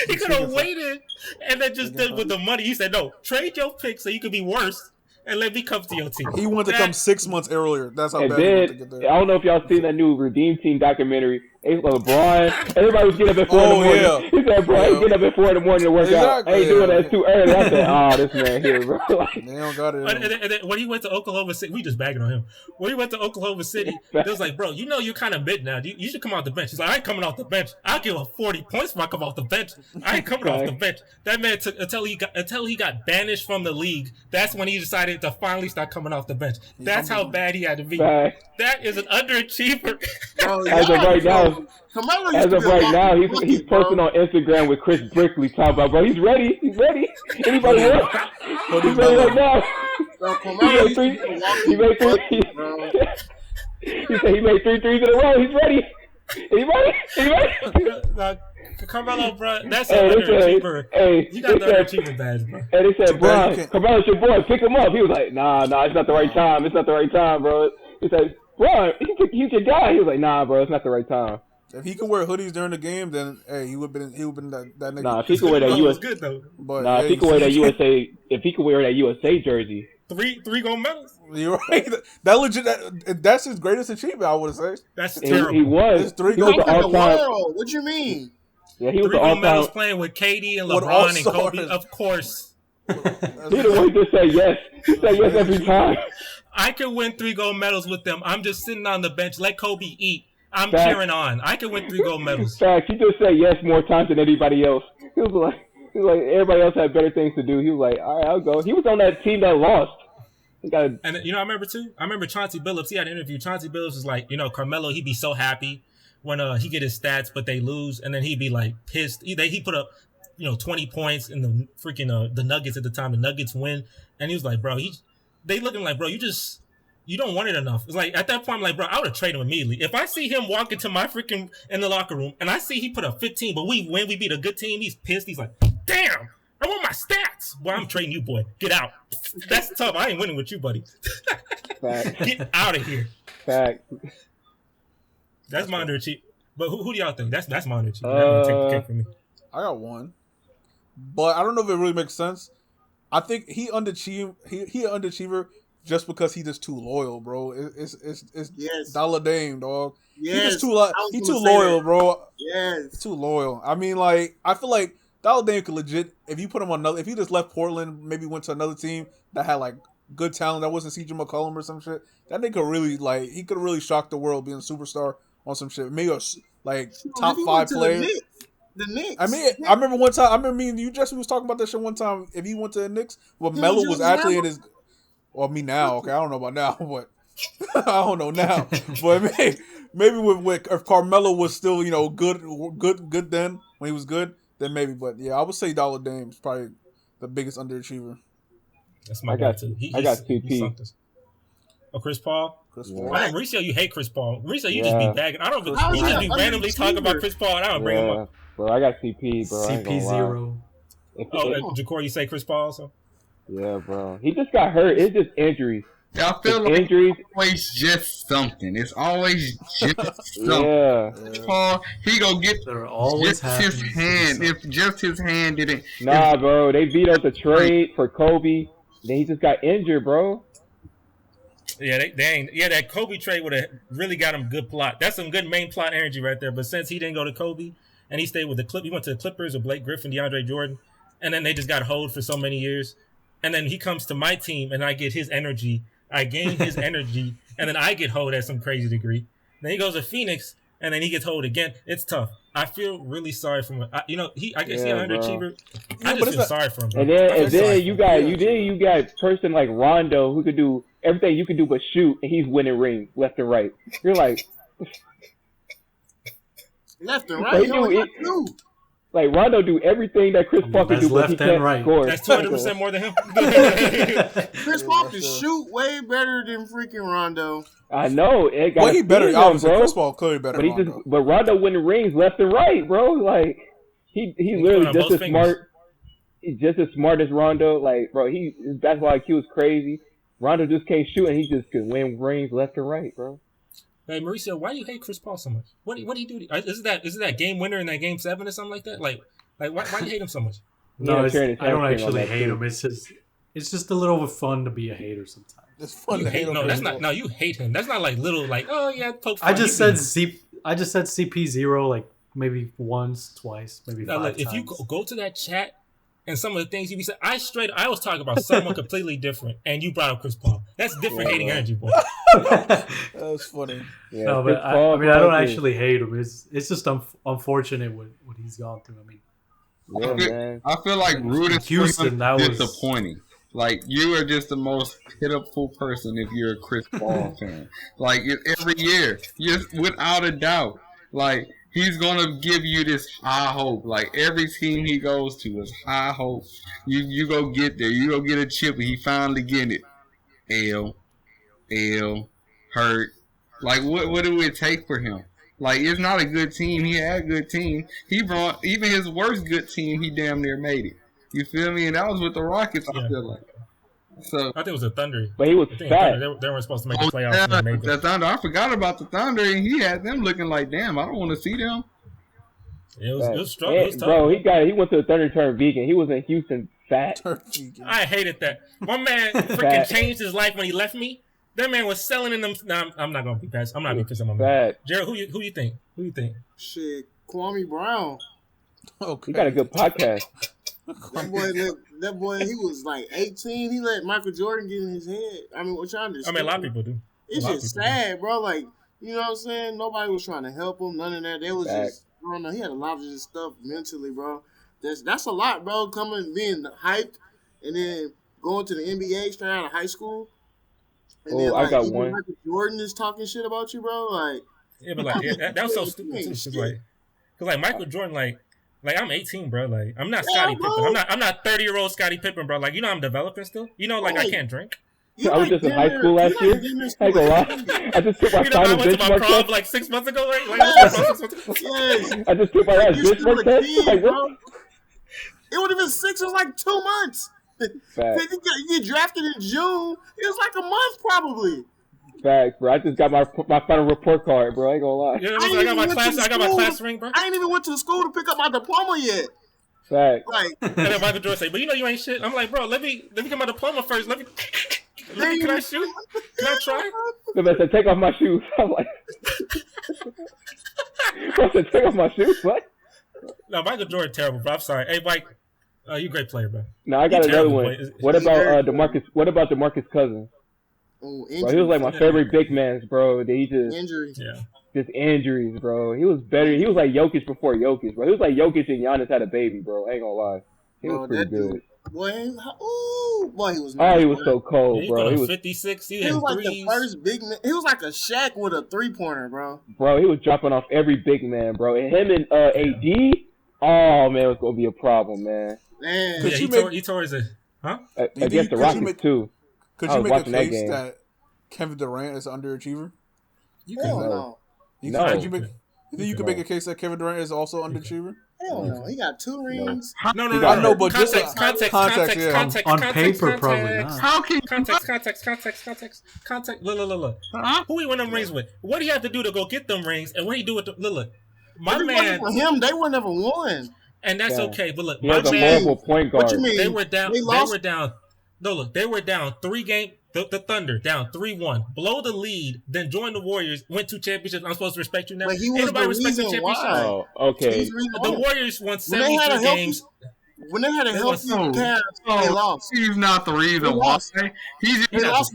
He could have waited and then just did with the money. He said, "No, trade your pick so you could be worse and let me come to your team." He wanted to come 6 months earlier. That's how bad he wanted to get there. I don't know if y'all seen that new Redeem Team documentary. LeBron, everybody was getting up at 4 in the morning. Yeah. He said, "Bro, he's getting up at 4 in the morning to work out. I ain't doing that. It's too early." I said, "Oh, this man here, bro." They don't got it. And then when he went to Oklahoma City, we just bagging on him. When he went to Oklahoma City, it was like, "Bro, you know you're kind of mid now. You should come off the bench." He's like, "I ain't coming off the bench. I'll give him 40 points if I come off the bench. I ain't coming off the bench." That man took until he got banished from the league. That's when he decided to finally start coming off the bench. That's how bad he had to be. That is an underachiever. Bro, as of right now, Carmelo as of right now, he's posting on Instagram with Chris Brickley talking about, "Bro, he's ready. He's ready. Anybody else? He's ready right now." Bro, Carmelo he made three. He said he made 3 threes in a row. He's ready. Anybody? Carmelo, bro, that's an underachiever. You got the underachiever badge, bro. And they said, "Bro, Carmelo's your boy. Pick him up." He was like, "Nah, it's not the right time. It's not the right time, bro." He said, "Bro, he's your guy." He was like, "Nah, bro, it's not the right time." If he can wear hoodies during the game, then hey, he would been that nigga. Nah, if he could wear that US, good though. But, if he could wear that USA, if he could wear that USA jersey, three gold medals. You're right. That legit. That's his greatest achievement, I would say. That's terrible. He was. He was the all-time. What you mean? Yeah, he was 3 the gold medals all-time. playing with KD and LeBron and Kobe. Of course. He the one who just say yes. He said yes every time. I can win 3 gold medals with them. I'm just sitting on the bench. Let Kobe eat. I'm Fact. cheering on. I can win 3 gold medals. Fact, he just said yes more times than anybody else. He was like everybody else had better things to do. He was like, "All right, I'll go." He was on that team that lost. And I remember Chauncey Billups. He had an interview. Chauncey Billups was like, Carmelo, he'd be so happy when he get his stats, but they lose, and then he'd be like pissed. He put up 20 points in the freaking the Nuggets at the time. The Nuggets win, and he was like, "Bro, they looking like, bro, you don't want it enough." It's like at that point, I'm like, bro, I would have traded him immediately. If I see him walk into my freaking in the locker room and I see he put up 15, but we win, we beat a good team, he's pissed. He's like, "Damn, I want my stats." Well, I'm trading you, boy. Get out. That's tough. I ain't winning with you, buddy. Get out of here. Fact. That's my underachiever. But who do y'all think? That's my underachiever. Take the cake from me. I got one, but I don't know if it really makes sense. I think he underachieved. He an underachiever just because he just too loyal, bro. It's yes. Dollar Dame, dog. Yes. He too loyal, bro. Yes. He's too loyal. I mean, like, I feel like Dollar Dame could legit, if you put him on another, if he just left Portland, maybe went to another team that had like good talent, that wasn't CJ McCollum or some shit, that nigga really, like, he could really shock the world being a superstar on some shit. Maybe top 5 player. The Knicks. I mean, I remember one time. I remember me and you, Jesse, was talking about that shit one time. If he went to the Knicks, Melo was actually in his. Well, me now. Okay, I don't know about now, but I don't know now. But maybe with if Carmelo was still good then when he was good, then maybe. But yeah, I would say Dollar Dame is probably the biggest underachiever. That's my guy too. I got CP. Oh, Chris Paul. Paul. Mauricio, you hate Chris Paul. Mauricio, you just be bagging. I don't. You just be randomly talking about Chris Paul, and I don't bring him up. Bro, I got CP, bro. CP0. Ja'Cory, you say Chris Paul also? Yeah, bro. He just got hurt. It's just injuries. I feel like injuries. It's always just something. It's always just something. Yeah. Paul, he gonna get always just his hand. If just his hand didn't. Nah, bro. They beat up the trade for Kobe. Then he just got injured, bro. Yeah, that Kobe trade would have really got him good plot. That's some good main plot energy right there. But since he didn't go to Kobe and he stayed with the he went to the Clippers with Blake Griffin, DeAndre Jordan, and then they just got hold for so many years. And then he comes to my team and I get his energy. I gain his energy, and then I get hold at some crazy degree. Then he goes to Phoenix, and then he gets hold again. It's tough. I feel really sorry for him. I guess he's an underachiever. I just feel sorry for him. Bro. And then you got person like Rondo who could do everything you can do but shoot, and he's winning rings left and right. You're like left and right. Like Rondo do everything that Chris Paul can do, but he can't score. That's 200% more than him. Chris Paul can shoot way better than freaking Rondo. I know. He better, obviously. Chris Paul clearly better. But Rondo winning rings left and right, bro. Like he literally just as smart. He's just as smart as Rondo. Like, bro, his basketball IQ is crazy. Rondo just can't shoot, and he just can win rings left and right, bro. Hey, Mauricio, why do you hate Chris Paul so much? What do you do? Is it that game winner in that game 7 or something like that? Like why do you hate him so much? No, I don't actually hate him. It's just a little bit fun to be a hater sometimes. It's fun to hate him. No, that's not. No, you hate him. That's not like little like. Oh yeah, poke fun. I just said CP0 like maybe once, twice, maybe 5 times. If you go to that chat. And some of the things you be saying, I was talking about someone completely different, and you brought up Chris Paul. That's different hating energy, boy. That was funny. Yeah, no, but I don't actually hate him. It's just unfortunate what he's gone through. I feel like rooting Houston, for him is disappointing. Like, you are just the most pitiful person if you're a Chris Paul fan. Like, every year, just without a doubt, like. He's gonna give you this high hope. Like every team he goes to is high hope. You go get there. You go get a chip, and he finally get it. Hurt. Like what do it take for him? Like it's not a good team. He had a good team. He brought even his worst good team. He damn near made it. You feel me? And that was with the Rockets. I feel like. So I think it was the Thunder. But he was fat. They weren't supposed to make the playoffs. Yeah, the Thunder. I forgot about the Thunder, and he had them looking like, damn, I don't want to see them. It was strong. It was tough. Bro, he went to the Thunder, turned vegan. He was in Houston fat. I hated that. One man freaking changed his life when he left me. That man was selling in them. Nah, I'm not gonna be pissed. I'm not gonna be pissed on my man. Jared, who you think? Who you think? Shit, Kwame Brown. Okay. You got a good podcast. That boy, he was like 18. He let Michael Jordan get in his head. I mean, what y'all understand? I mean, a lot of people do. It's just sad, bro. Like, you know what I'm saying? Nobody was trying to help him. None of that. They was just, I don't know. He had a lot of this stuff mentally, bro. That's a lot, bro. Being hyped, and then going to the NBA straight out of high school. And then, like, I got one. Michael Jordan is talking shit about you, bro. Like, yeah, but like that was so stupid too. Because Michael Jordan, like I'm 18, bro. Like I'm not Scottie Pippen. I'm not 30-year-old Scottie Pippen, bro. Like I'm developing still. Like I can't drink. I was just in high school last year. I ain't gonna lie. I just took my final benchmark test. I went to my prom like 6 months ago. I just took my last benchmark test. Like, what? It would have been 6. It was like 2 months. You get drafted in June. It was like a month probably. Facts, bro. I just got my final report card, bro. I ain't gonna lie. Yeah, I got my class ring, bro. I ain't even went to school to pick up my diploma yet. Facts. Like, and then Michael Jordan say, "But you ain't shit." I'm like, bro, let me get my diploma first. Can I shoot? Can I try? The said, take off my shoes. I'm like, I said, take off my shoes. What? No, Michael Jordan terrible, bro. I'm sorry. Hey, Mike, you a great player, bro. No, I got another one. What about DeMarcus? What about DeMarcus Cousins? Oh, bro, he was like my favorite big man, bro. He just injuries. Yeah. Just injuries, bro. He was better. He was like Jokic before Jokic, bro. He was like Jokic and Giannis had a baby, bro. I ain't gonna lie. He was pretty good. Boy, he was. He was so cold, bro. He was 56. He was like the first big man. He was like a Shaq with a 3-pointer, bro. Bro, he was dropping off every big man, bro. And him and AD, oh man, it was gonna be a problem, man. Man, yeah, he tore his against the Rockets too. Could you make a case that Kevin Durant is an underachiever? You can no. You think you can make a case that Kevin Durant is also underachiever? Hell no. He got 2 rings. No. I know, but context, on paper, probably not. How can context? Look. Who he win them rings with? What do you have to do to go get them rings? And what do you do with them? Look. My man. For him, they were never won. And that's okay. But look, my man. Horrible point guard. What you mean? They were down. No, look, they were down 3 games. The Thunder down 3-1, blow the lead, then join the Warriors, win 2 championships. I'm supposed to respect you now. But he was the reason why. Oh, okay. The Warriors won 73 games. When they had a healthy Cavs, they lost. He's not the reason why. They lost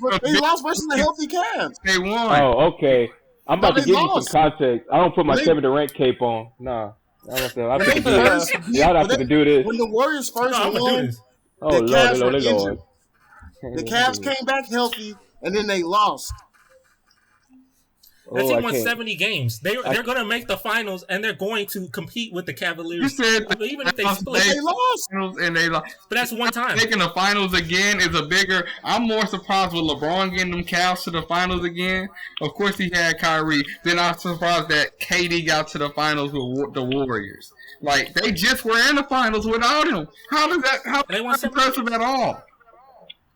versus the healthy Cavs. They won. Oh, okay. I'm about to give you some context. I don't put my Kevin Durant cape on. Nah. Y'all have to do this. When the Warriors first won, oh, Lord. the Cavs came back healthy. and then they lost. That team won 70 games. They're going to make the finals, and they're going to compete with the Cavaliers. You said even if they split, they lost. And they lost. But that's one time. Making the finals again is a bigger. I'm more surprised with LeBron getting them Cavs to the finals again. Of course, he had Kyrie. Then I'm surprised that KD got to the finals with the Warriors. Like, they just were in the finals without him. How does that? How that's impressive at all?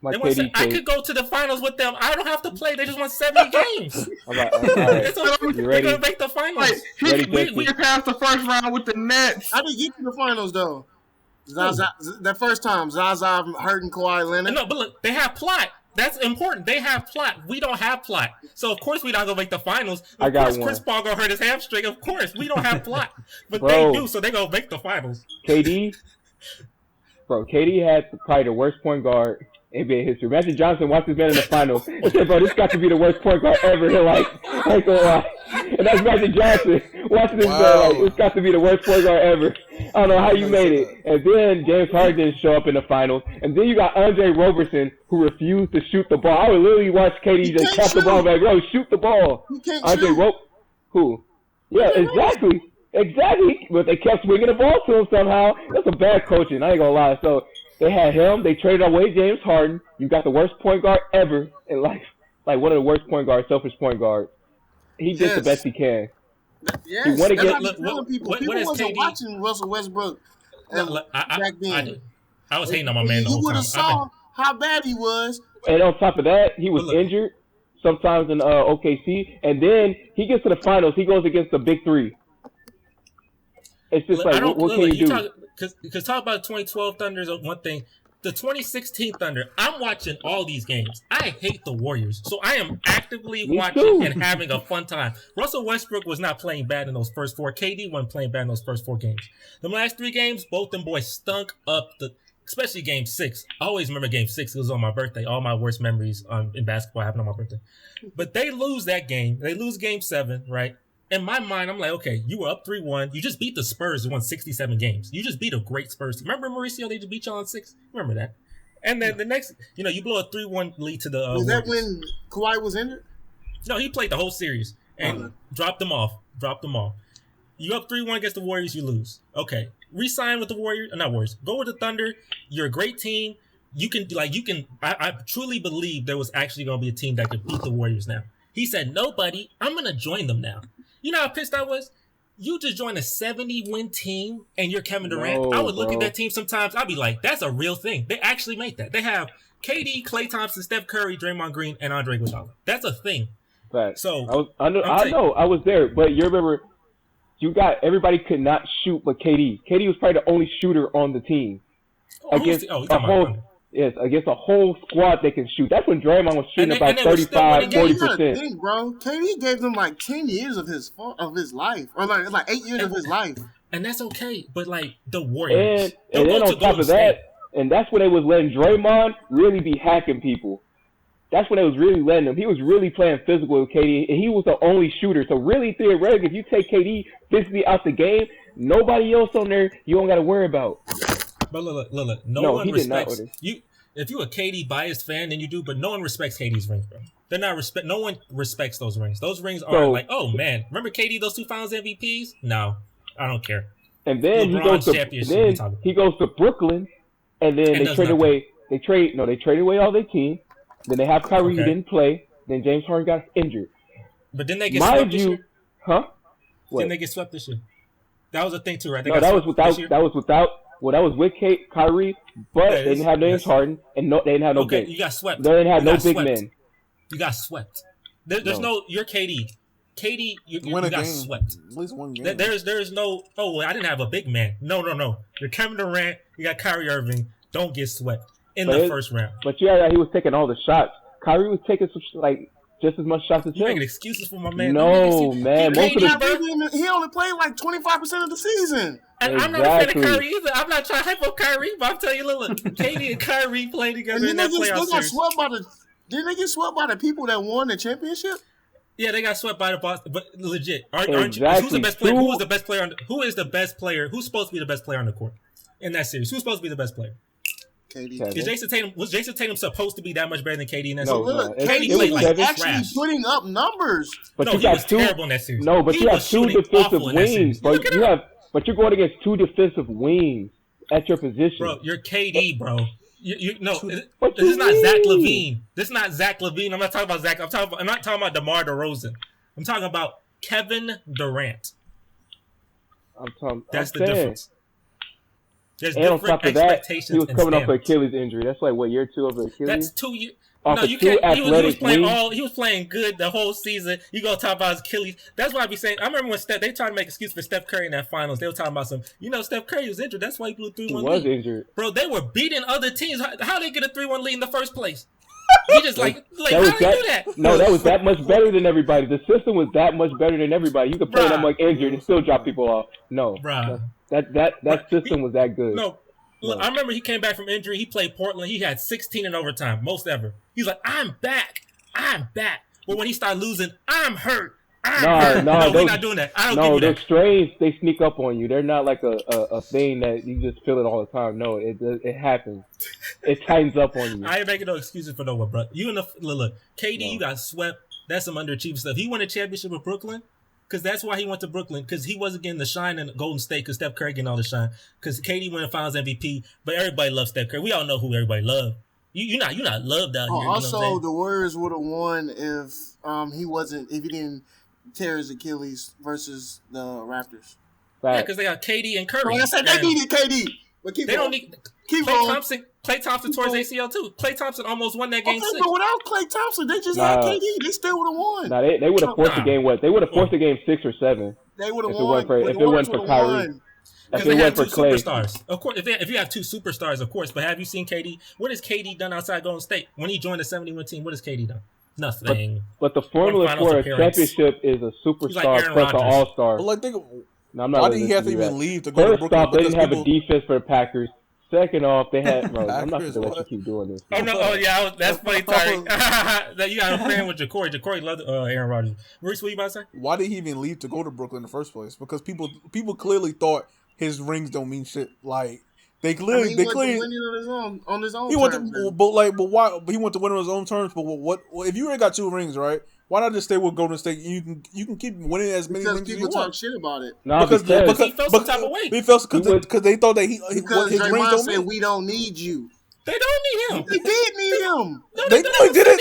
I could go to the finals with them. I don't have to play. They just won 70 games. Right. They're going to make the finals. We passed the first round with the Nets. How did he get to the finals, though? Zaza, that first time, Zaza hurting Kawhi Leonard. No, but look, they have plot. That's important. They have plot. We don't have plot. So, of course, we're not going to make the finals. Of course, Chris Paul going to hurt his hamstring. Of course, we don't have plot. But they do, so they're going to make the finals. KD had probably the worst point guard NBA history. Magic Johnson watched this man in the finals and said, bro, this got to be the worst point guard ever. And that's Magic Johnson watching this man like, this got to be the worst point guard ever. I don't know how you made it. And then James Harden didn't show up in the finals. And then you got Andre Roberson, who refused to shoot the ball. I would literally watch KD just tap the ball back. Bro, shoot the ball. Who? Yeah, exactly. Exactly. But they kept swinging the ball to him somehow. That's a bad coaching. I ain't going to lie. So, they had him. They traded away James Harden. You got the worst point guard ever in life. Like one of the worst point guards, selfish point guards. He did the best he can. Yes. He won against people wasn't watching Russell Westbrook back then. I was hating on my man the whole time. You would have saw how bad he was. And on top of that, he was injured sometimes in OKC. And then he gets to the finals. He goes against the big three. It's just what can you do? Because talk about 2012 Thunder is one thing. The 2016 Thunder, I'm watching all these games. I hate the Warriors. So I am actively watching and having a fun time. Russell Westbrook was not playing bad in those first four. KD wasn't playing bad in those first four games. The last three games, both them boys stunk up especially game 6. I always remember game 6. It was on my birthday. All my worst memories in basketball happened on my birthday. But they lose that game. They lose game 7, right? In my mind, I'm like, okay, you were up 3-1. You just beat the Spurs who won 67 games. You just beat a great Spurs team. Remember, Mauricio, they just beat y'all in 6? Remember that. And then the next, you blow a 3-1 lead to the Was that Warriors. when Kawhi was injured? No, he played the whole series and dropped them off. You up 3-1 against the Warriors, you lose. Okay. Resign with the Warriors. Not Warriors. Go with the Thunder. You're a great team. I truly believe there was actually going to be a team that could beat the Warriors now. He said, nobody, I'm going to join them now. You know how pissed I was? You just joined a 70-win team and you're Kevin Durant. I would look at that team sometimes. I'd be like, that's a real thing. They actually make that. They have KD, Klay Thompson, Steph Curry, Draymond Green, and Andre Iguodala. That's a thing. Right. So I was there, but you remember, everybody could not shoot but KD. KD was probably the only shooter on the team. Against a whole squad that can shoot. That's when Draymond was shooting about 35, 40%. Bro, KD gave them like 10 years of his life, or like 8 years of his life, and that's okay. But like the Warriors, and then on top of that, and that's when they was letting Draymond really be hacking people. That's when they was really letting him. He was really playing physical with KD, and he was the only shooter. So really, theoretically, if you take KD physically out the game, nobody else on there you don't got to worry about. But look, no one respects you. If you're a KD biased fan, then you do, but no one respects KD's rings, bro. No one respects those rings. Those rings are like, oh man, remember KD, those 2 Finals MVPs? No, I don't care. And then he goes to Brooklyn, and then they trade away all their team. Then they have Kyrie who didn't play. Then James Harden got injured. But then they get swept this year. Huh? Didn't they get swept this year? That was a thing too, right? No, that was without. Well, that was with Kyrie, but they didn't have James Harden, and they didn't have no bench. You got swept. They didn't have no big men. You got swept. There's no. You're KD. KD, you got swept. At least one game. There's no. Oh, I didn't have a big man. No. You're Kevin Durant. You got Kyrie Irving. Don't get swept in the first round. But he was taking all the shots. Kyrie was taking just as much shots as him. You making excuses for my man? No, man. He only played like 25% of the season. And I'm not a fan of Kyrie either. I'm not trying to hype up Kyrie, but I'm telling you, look, KD and Kyrie played together in that playoff series. Didn't they get swept by the people that won the championship? Yeah, they got swept by the Boston. But legit, aren't you? Who's the best player? Who is the best player? Who's supposed to be the best player on the court in that series? Who's supposed to be the best player? KD. Was Jason Tatum supposed to be that much better than KD in that No, series? Look, no. KD KD played like was actually trash. putting up numbers. But No, you he got was two. terrible in that series. No, but He you have was two shooting defensive awful in that series. wings. But Look it you up. have. But you're going against two defensive wings at your position. Bro, you're KD, bro. No, What this you is not Zach mean? Levine. This is not Zach Levine. I'm not talking about Zach. I'm not talking about DeMar DeRozan. I'm talking about Kevin Durant. That's the difference. There's And on different top of that, expectations. he was and coming off an standards. Achilles injury. That's like what, year 2 of an Achilles? That's 2 years. Off No, of you two can't. He was athletic playing wings. He was playing good the whole season. You go talk about his Achilles. That's why I be saying. I remember when they tried to make excuse for Steph Curry in that finals. They were talking about Steph Curry was injured. That's why he blew a 3-1 He lead. was injured. Bro, they were beating other teams. How they get a 3-1 lead in the first place? He just how That do was you do that? No, that was that much better than everybody. The system was that much better than everybody. You could play them like injured and still drop people off. No, Bruh. that system was that good. No. Look, I remember he came back from injury. He played Portland. He had 16 in overtime, most ever. He's like, I'm back. But when he started losing, I'm hurt. I'm hurt. No, we're not doing that. I don't give you that. Those strains, they sneak up on you. They're not like a thing that you just feel it all the time. No, it happens. It tightens up on you. I ain't making no excuses for no one, bro. You and look, KD, you got swept. That's some underachieving stuff. He won a championship with Brooklyn. Because that's why he went to Brooklyn. Because he wasn't getting the shine in Golden State. Because Steph Curry getting all the shine. Because KD won the Finals MVP. But everybody loves Steph Curry. We all know who everybody loves. You're not loved out here. Also, the Warriors would have won if he didn't tear his Achilles versus the Raptors. Yeah, because they got KD and Curry. I said they needed KD. But they don't need Klay Thompson tore his ACL too. Klay Thompson almost won that game 6. But without Klay Thompson, they just had KD. They still would have won. Nah, they would have forced the game. What? They would have forced the game 6 or 7. They would have won. If it went for Kyrie. Because they had 2 superstars. Of course, if you have 2 superstars, of course. But have you seen KD? What has KD done outside Golden State? When he joined the 71 team, what has KD done? Nothing. But the formula for a championship is a superstar plus an all-star. Well, why did he have to even leave to go to Brooklyn? First off, they didn't have a defense for the Packers. Second off, they had. Bro, I'm not going to let you keep doing this. Oh, no. Oh, yeah. That's funny, Tyreek. You got a fan with Jacory. Jacory loved Aaron Rodgers. Maurice, what you about to say? Why did he even leave to go to Brooklyn in the first place? Because people clearly thought his rings don't mean shit. Like, they clearly on his own. He went to, but why? He went to win on his own terms. But what? If you already got 2 rings, right? Why not just stay with Golden State? You can keep winning as many rings as you want. People talk shit about it. No, because he felt some type of way. He felt because they thought that his Draymond rings don't said we don't need you. They don't need him. They did need him. No, they didn't.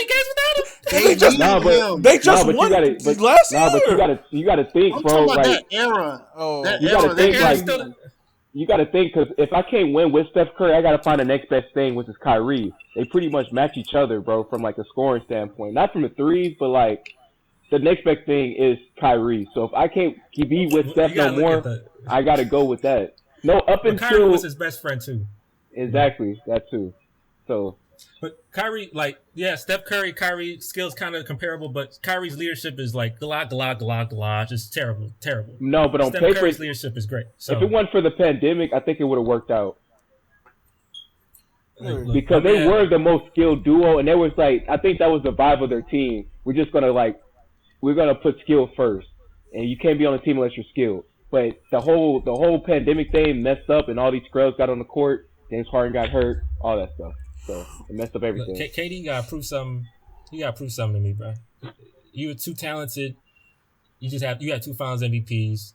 They just won last year. But you got to think, I'm bro. talking about that era. You got to think you got to think, because if I can't win with Steph Curry, I got to find the next best thing, which is Kyrie. They pretty much match each other, bro, from like a scoring standpoint. Not from the threes, but like the next best thing is Kyrie. So if I can't be with Steph no more, I got to go with that. No, until Kyrie was his best friend too. Exactly, that too. So, but Kyrie, Steph Curry, Kyrie skills kind of comparable, but Kyrie's leadership is like just terrible. No, but on Steph paper, Curry's leadership is great. So, if it wasn't for the pandemic, I think it would have worked out. Because they were the most skilled duo, and there was I think that was the vibe of their team. We're just gonna we're gonna put skill first, and you can't be on a team unless you're skilled. But the whole pandemic thing messed up, and all these scrubs got on the court. James Harden got hurt, all that stuff. So it messed up everything. Look, KD gotta prove something. You gotta prove something to me, bro. You were too talented. You had 2 Finals MVPs.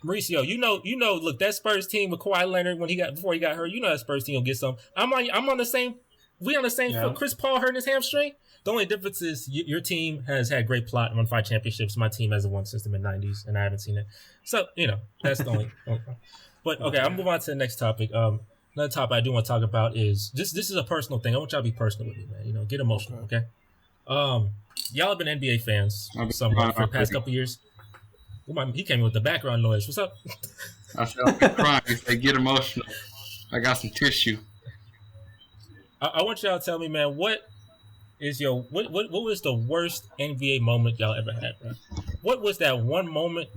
Mauricio, you know. Look, that Spurs team with Kawhi Leonard before he got hurt. You know that Spurs team will get some. I'm on the same. We on the same foot. Chris Paul hurting his hamstring. The only difference is your team has had great plot and won 5 championships. My team hasn't won since the mid-90s, and I haven't seen it. So that's the only. But okay, I'll move on to the next topic. Another topic I do want to talk about is this is a personal thing. I want y'all to be personal with me, man. Get emotional, okay? Y'all have been NBA fans somewhat for the past couple years. He came in with the background noise. What's up? I felt like crying. They get emotional. I got some tissue. I want y'all to tell me, man, what was the worst NBA moment y'all ever had, bro? What was that one moment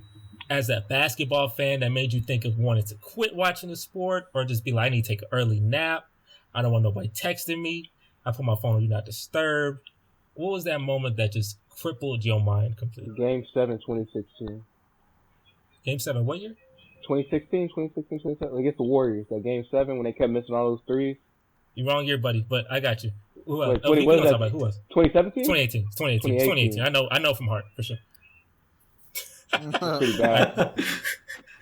as a basketball fan that made you think of wanting to quit watching the sport, or just be like, I need to take an early nap. I don't want nobody texting me. I put my phone on Do Not Disturb. What was that moment that just crippled your mind completely? Game 7, 2016. Game 7, what year? 2016, 2017. Against the Warriors. Game 7 when they kept missing all those threes. You wrong year, buddy, but I got you. Who else? Wait, 20, what is that? Who else? 2017? 2018. I know from heart for sure. Pretty bad.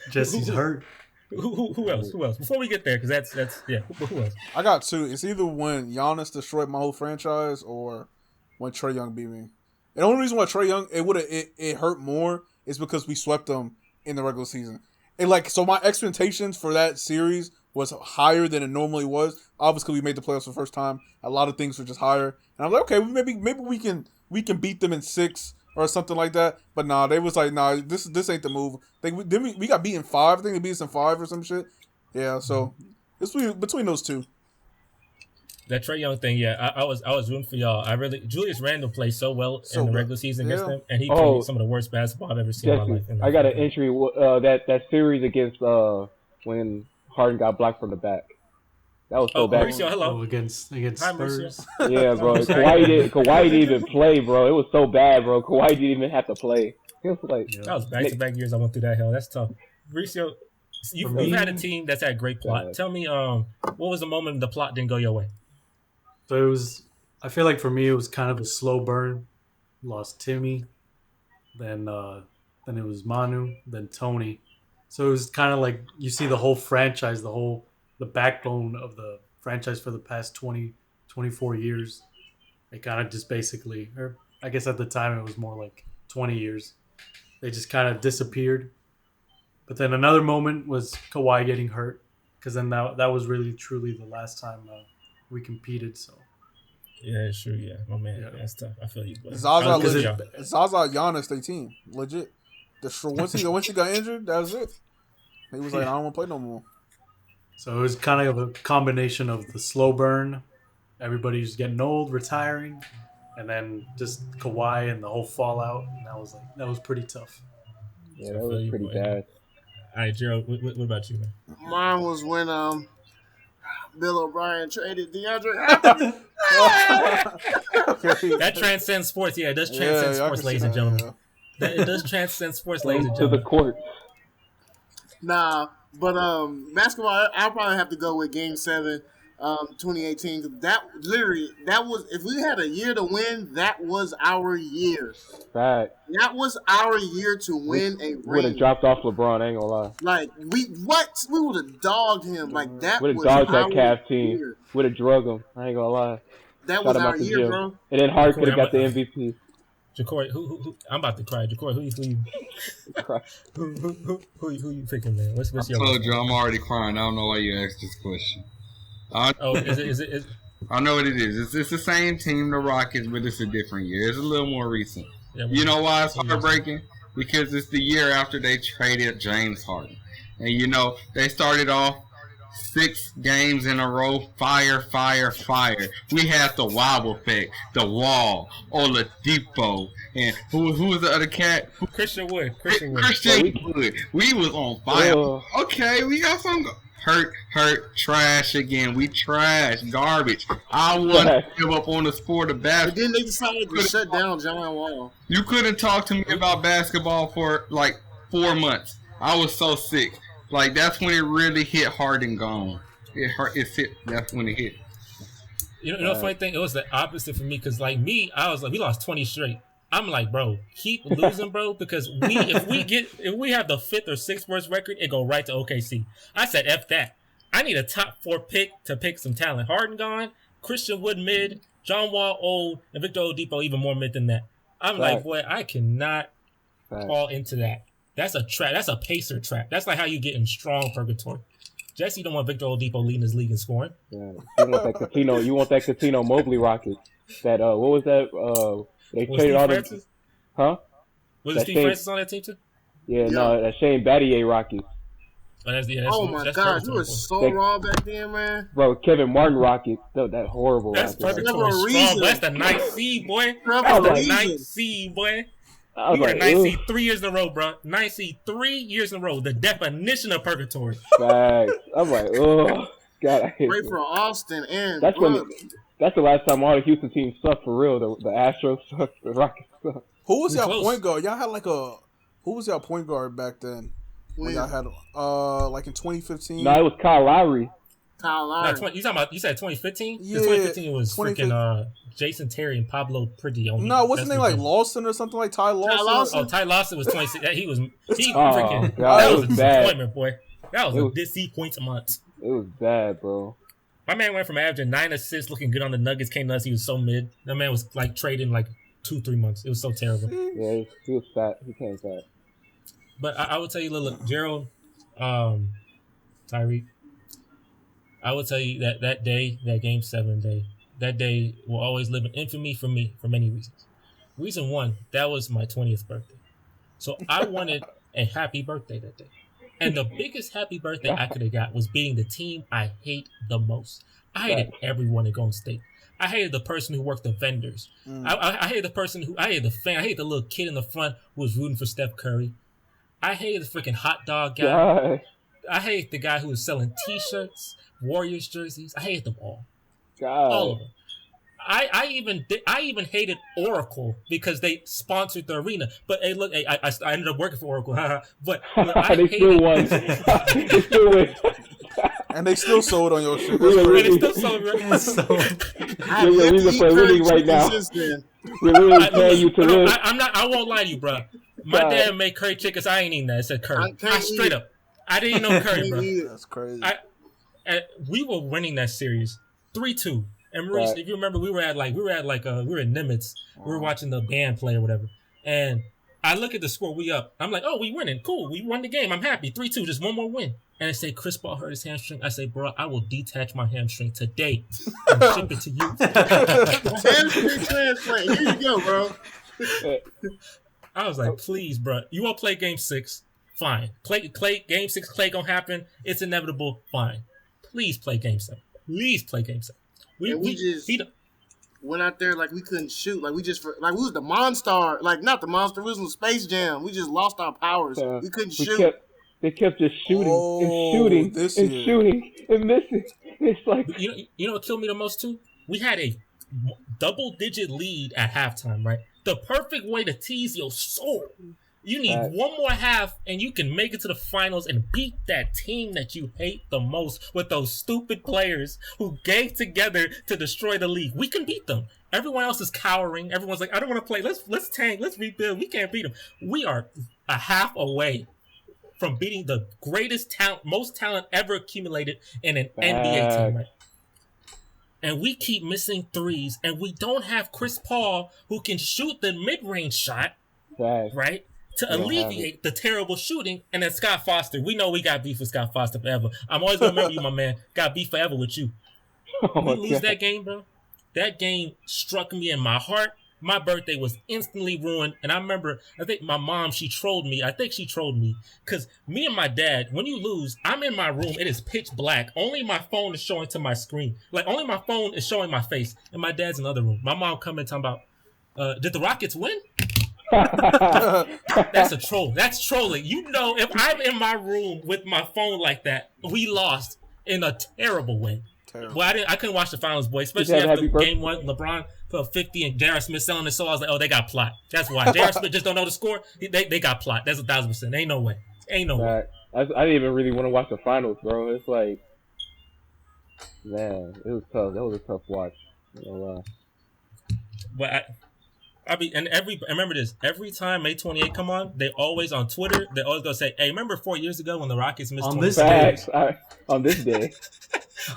Jesse's hurt. Who else? Before we get there, because that's yeah. Who else? I got two. It's either when Giannis destroyed my whole franchise or when Trae Young beat me. And the only reason why Trae Young it hurt more is because we swept them in the regular season. And so my expectations for that series was higher than it normally was. Obviously, we made the playoffs for the first time. A lot of things were just higher, and I'm like, okay, maybe we can beat them in 6 or something like that. But nah, they was like, nah, this ain't the move. We got beaten 5. I think they beat us in 5 or some shit. Yeah, so it's between those two. That Trae Young thing, yeah, I was rooting for y'all. Julius Randle played so well in the regular season against them, and he played some of the worst basketball I've ever seen in my life. I got an entry that series against when Harden got blocked from the back. That was so bad. Mauricio, hello. Against Spurs. Yeah, bro. Kawhi didn't even play, bro. It was so bad, bro. Kawhi didn't even have to play. It was like that was back-to-back years I went through that hell. That's tough. Mauricio, you've had a team that's had great plot. Tell me, what was the moment the plot didn't go your way? So I feel like for me it was kind of a slow burn. Lost Timmy, then it was Manu, then Tony. So it was kind of like you see the whole franchise, the backbone of the franchise for the past 24 years. It kind of just basically, or I guess at the time it was more like 20 years. They just kind of disappeared. But then another moment was Kawhi getting hurt, because then that was really truly the last time we competed. So yeah, sure, yeah, my man, that's tough. I feel you. Zaza, Giannis, they team legit. Once he got injured, that was it. He was like, I don't want to play no more. So it was kind of a combination of the slow burn, everybody's getting old, retiring, and then just Kawhi and the whole fallout. And that was pretty tough. Yeah, that was pretty bad. All right, Gerald, what about you, man? Mine was when Bill O'Brien traded DeAndre. That transcends sports. Yeah, it does transcend sports, ladies and gentlemen. It does transcend sports, ladies and gentlemen. To the court. Nah, but basketball, I'll probably have to go with Game 7, 2018. That was, if we had a year to win, that was our year. Right. That was our year to win a ring. Would have dropped off LeBron, I ain't gonna lie. Like, we would have dogged him. Like, that was would have dogged that Cavs team. Year. Would have drug him, I ain't gonna lie. That was our year, bro. And then Hart could have got the MVP. Jacory, who I'm about to cry. Jacory, who you picking, man? What's your? I told you I'm already crying. I don't know why you asked this question. Is it? I know what it is. It's the same team, the Rockets, but it's a different year. It's a little more recent. Yeah, you know why it's heartbreaking? Because it's the year after they traded James Harden, and they started off 6 games in a row, fire. We had the Wobble Effect, the Wall, Oladipo, and who was the other cat? Christian Wood. We was on fire. Okay, we got some hurt, trash again. We trash, garbage. I want to give up on the sport of basketball. But then they decided to shut down John Wall. You couldn't talk to me about basketball for like 4 months. I was so sick. Like, that's when it really hit hard and gone. That's when it hit. You know, funny thing, it was the opposite for me, because like me, I was like, we lost 20 straight. I'm like, bro, keep losing, bro, because if we have the 5th or 6th worst record, it go right to OKC. I said, F that. I need a top 4 pick to pick some talent. Harden gone, Christian Wood mid, John Wall old, and Victor Oladipo even more mid than that. I'm like, boy, I cannot fall into that. That's a trap. That's a pacer trap. That's like how you get in strong purgatory. Jesse don't want Victor Oladipo leading his league in scoring. Yeah. You want that Casino Mobley Rocket. That what was that? They traded all the. Huh? Was Steve Francis on that team too? Yeah, no, that Shane Battier Rockets. Oh my God, you were so wrong back then, man. Bro, Kevin Martin Rockets. That horrible. That's Rockets. purgatory strong. That's the 9th seed, boy. That's the 9th seed, boy. You were 9th seed 3 years in a row, bro. 9th seed 3 years in a row. The definition of purgatory. Facts. I'm like, oh God, I hate Pray for Austin and that's the last time all the Houston teams sucked for real. The Astros sucked. The Rockets sucked. Who was your point guard? Y'all had who was your point guard back then? When y'all had like in 2015? No, it was Kyle Lowry. Kyle No, Lowry. you said 2015? Yeah, 2015 was 2015. freaking Jason Terry and Pablo Prigioni. No, what's his That's name? what Like it is. Lawson or something like Ty Lawson? Lawson? Oh, Ty Lawson was 26. He Oh, freaking. God, That it was a was bad. disappointment, boy. That was It a was- disappointment. It was bad, bro. My man went from averaging 9 assists, looking good on the Nuggets, came to us. He was so mid. That man was like traded in like 2-3 months. It was so terrible. Yeah, he was fat. He came fat. But I would tell you, look, Gerald, Tyreek, I would tell you that day, that Game 7 day, that day will always live in infamy for me for many reasons. Reason one, that was my 20th birthday. So I wanted a happy birthday that day. And the biggest happy birthday I could have got was beating the team I hate the most. I hated everyone at Golden State. I hated the person who worked the vendors. I hated the person I hated the fan. I hated the little kid in the front who was rooting for Steph Curry. I hated the freaking hot dog guy. God. I hate the guy who was selling T-shirts, Warriors jerseys. I hated them all. God. All of them. I even hated Oracle because they sponsored the arena. But hey, look, hey, I ended up working for Oracle. But look, I They still won. They still win. And they still sold on your shit. Yeah, That's And crazy. it's still so. I You're have reason yet to for eat winning curry right chicken now. since then. We're literally paying you to live. I won't lie to you, bro. My God. dad made curry chickens. I ain't eating that. It said curry. I can't I straight eat it. up. I didn't eat no curry, Can't bro. eat it. That's crazy. We were winning that series 3-2. And Maurice, Right. if you remember, we were in Nimitz. We were watching the band play or whatever. And I look at the score, we up. I'm like, oh, we winning. Cool. We won the game. I'm happy. 3-2, just one more win. And they say Chris Paul hurt his hamstring. I say, bro, I will detach my hamstring today and ship it to you. Hamstring transplant. Here you go, bro. I was like, please, bro. You want to play game 6? Fine. Clay, game 6, Clay gonna happen. It's inevitable. Fine. Please play game 7. Please play game 7. And we just went out there like we couldn't shoot. Like we was the Monstar. Like not the Monster. We was in Space Jam. We just lost our powers. We couldn't shoot. They kept just shooting and this shooting and year. shooting and missing. It's like But you know what killed me the most too? We had a double-digit lead at halftime, right? The perfect way to tease your soul. You need one more half, and you can make it to the finals and beat that team that you hate the most with those stupid players who gang together to destroy the league. We can beat them. Everyone else is cowering. Everyone's like, I don't want to play. Let's tank. Let's rebuild. We can't beat them. We are a half away from beating the greatest talent, most talent ever accumulated in an NBA team, right? And we keep missing threes, and we don't have Chris Paul who can shoot the mid-range shot, right? To alleviate the terrible shooting. And then Scott Foster, we know we got beef with Scott Foster forever. I'm always going to remember you, my man. Got beef forever with you. We lose that game, bro. That game struck me in my heart. My birthday was instantly ruined. And I remember, I think my mom, she trolled me. I think she trolled me. Because me and my dad, when you lose, I'm in my room. It is pitch black. Only my phone is showing to my screen. Like, only my phone is showing my face. And my dad's in the other room. My mom come in talking about, did the Rockets win? That's a troll. That's trolling. You know, if I'm in my room with my phone like that, we lost in a terrible way. Well, I couldn't watch the finals, boy. Especially after game 1, LeBron put up 50 and J.R. Smith selling his soul. I was like, oh, they got plot. That's why. J.R. Smith just don't know the score. They got plot. That's 1,000%. Ain't no way. Ain't no way. I didn't even really want to watch the finals, bro. It's like, man, it was tough. That was a tough watch. But remember this. Every time May 28 come on, they always on Twitter. They always go say, "Hey, remember 4 years ago when the Rockets missed on 20 this day, on this day,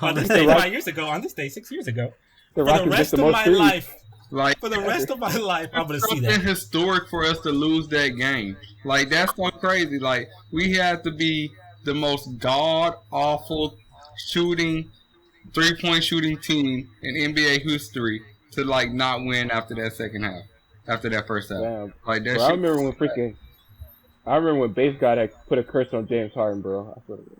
on this day 5 years ago, on this day 6 years ago." The For the rest of my life, like for the rest of my life, I'm gonna see something that. historic for us to lose that game. Like that's so crazy. Like we had to be the most god awful shooting, 3-point shooting team in NBA history to like not win after that second half. After that first half. Damn. Like that Bro, shit. I remember when Base God had put a curse on James Harden, bro. I swear to God.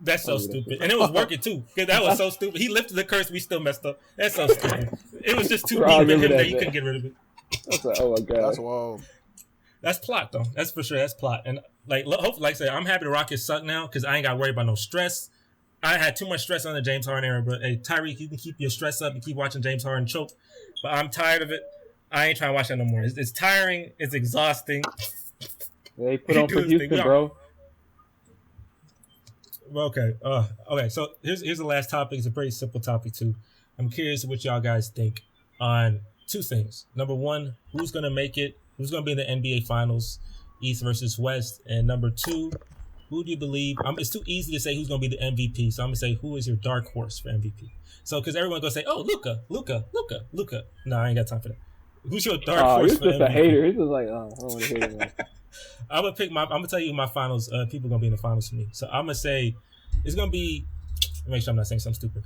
That's so stupid, and it was working too. Cause that was so stupid. He lifted the curse, we still messed up. That's so stupid. It was just too Bro, I deep in him remember that that you couldn't get rid of it. I was like, oh my God. That's wild. That's plot, though. That's for sure. That's plot. And like, hopefully, like I said, I'm happy the Rockets suck now because I ain't got to worry about no stress. I had too much stress on the James Harden era, but hey, Tyreek, you can keep your stress up and keep watching James Harden choke. But I'm tired of it. I ain't trying to watch that no more. It's tiring. It's exhausting. They put on for Houston, bro. Okay. Okay. So here's the last topic. It's a pretty simple topic too. I'm curious what y'all guys think on two things. Number one, who's gonna make it? Who's gonna be in the NBA Finals, East versus West? And number two, who do you believe? It's too easy to say who's gonna be the MVP. So I'm gonna say who is your dark horse for MVP? So because everyone's gonna say, oh, Luka. No, I ain't got time for that. Who's your dark horse He's for just MVP? a hater. He's just like, I don't want to hear him. I'm gonna tell you my finals. People gonna be in the finals for me. So I'm gonna say it's gonna be. Make sure I'm not saying something stupid.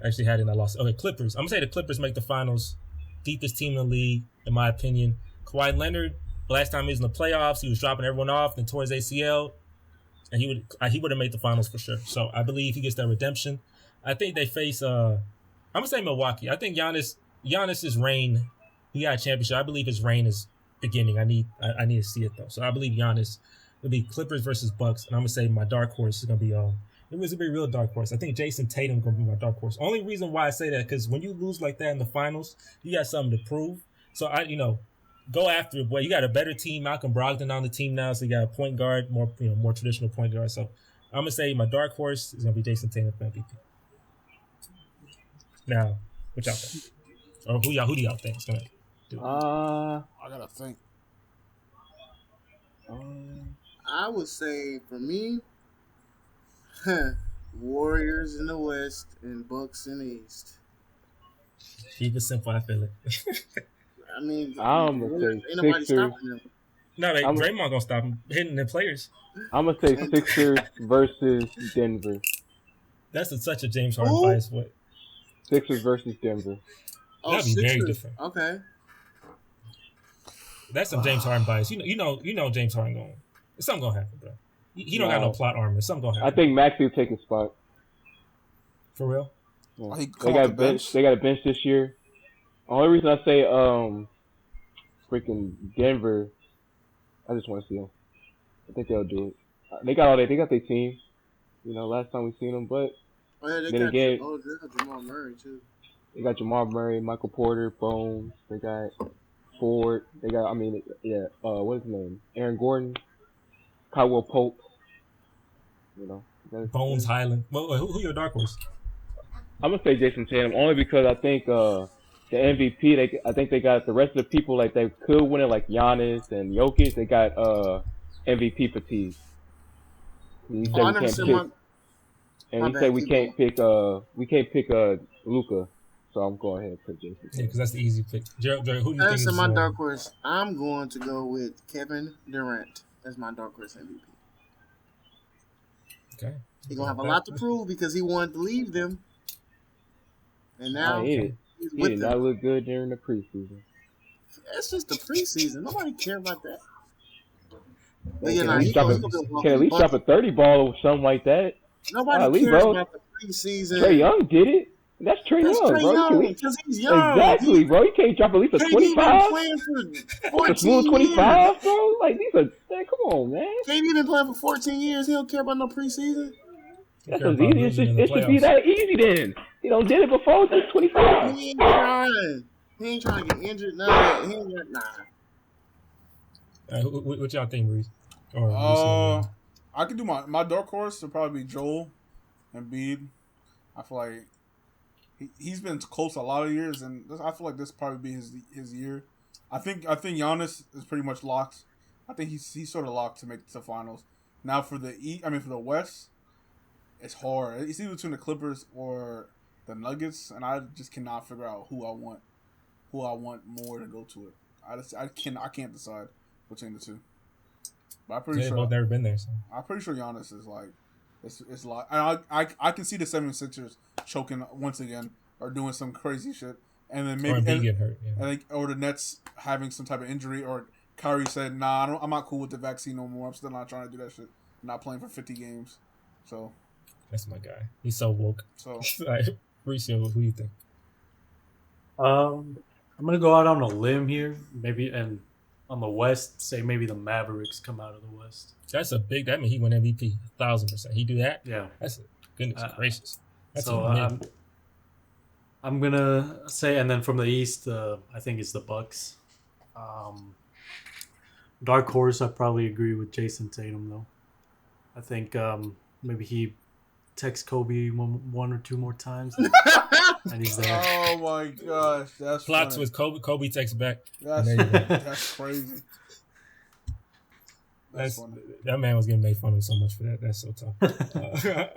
Actually had it and I lost. Okay, Clippers. I'm gonna say the Clippers make the finals. Deepest team in the league, in my opinion. Kawhi Leonard. Last time he was in the playoffs, he was dropping everyone off, then tore his ACL, and he would have made the finals for sure. So I believe he gets that redemption. I think they face. I'm gonna say Milwaukee. I think Giannis's reign. He got a championship. I believe his reign is beginning. I need to see it though. So I believe Giannis will be Clippers versus Bucks, and I'm gonna say my dark horse is gonna be it was a big real dark horse. I think Jason Tatum gonna be my dark horse. Only reason why I say that because when you lose like that in the finals, you got something to prove. So go after it, boy. You got a better team. Malcolm Brogdon on the team now, so you got a point guard, more traditional point guard. So I'm gonna say my dark horse is gonna be Jason Tatum for MVP. Now, what y'all think? Or who do y'all think is gonna do it? I gotta think. I would say for me, Warriors in the West and Bucks in the East. Keep it simple. I feel it. I mean, I'm gonna say ain't nobody Sixers. stopping them. No, Draymond gonna stop him hitting the players. I'm gonna say Sixers versus Denver. That's such a James Harden bias. What? Sixers versus Denver. That'd be very different. Okay. That's some James Harden bias. You know James Harden going. Something gonna happen, bro. He don't got no plot armor. Something gonna happen. I think Maxey will take his spot. For real? Yeah. They got a bench. They got a bench this year. Only reason I say freaking Denver, I just want to see them. I think they'll do it. They got their team. Last time we seen them, but they got Jamal Murray too. They got Jamal Murray, Michael Porter, Bones. They got Ford. They got what is his name? Aaron Gordon, Caldwell Pope. Bones Highland. Well, who your dark horse? I'm gonna say Jason Tatum only because I think the MVP. I think they got the rest of the people like they could win it, like Giannis and Jokic. They got MVP fatigue. You said we can't pick, and we said we can't pick Luka. So I'm going ahead and pick Jason Tatum. Yeah, because that's the easy pick. Jared, who do you think That's is my dark horse. I'm going to go with Kevin Durant. That's my dark horse MVP. Okay. He's gonna have a lot to prove because he wanted to leave them, and now he did not look good during the preseason. That's just the preseason. Nobody care about that. But can at least drop a 30 ball or something like that. Nobody cares about the preseason. Trae Young did it. That's Trae Young, bro. Because he's young. Exactly, bro. You can't drop at least a 25. Playing for 14 a smooth 25, bro. Like these are. Come on, man. KD been playing for 14 years. He don't care about no preseason. That's as easy. It should be that easy then. He don't did it before. It's 25. He ain't trying. He ain't trying to get injured. Nah, he ain't got what y'all think, Reese? I could do my dark horse would probably be Joel Embiid. I feel like he's been close a lot of years, and I feel like this probably be his year. I think Giannis is pretty much locked. I think he's sort of locked to make it to the finals. Now for the for the West, it's hard. It's either between the Clippers or the Nuggets, and I just cannot figure out who I want more to go to it. I can't decide between the two. But I'm pretty sure both never been there. So. I'm pretty sure Giannis is like it's like, and I can see the 76ers choking once again or doing some crazy shit, and then maybe get hurt, or the Nets having some type of injury, or Kyrie said, "Nah, I'm not cool with the vaccine no more. I'm still not trying to do that shit. I'm not playing for 50 games." So that's my guy. He's so woke. So Mauricio, who you think? I'm gonna go out on a limb here, maybe, and on the West, say maybe the Mavericks come out of the West. That's a big. That means he won MVP 1,000%. He do that. Yeah. That's goodness gracious. That's so I'm gonna say, and then from the East, I think it's the Bucks. Dark horse, I probably agree with Jason Tatum though. I think maybe he texts Kobe one or two more times, and he's there. Oh my gosh, that's Plot funny. twist: Kobe texts back. That's crazy. That man was getting made fun of so much for that. That's so tough.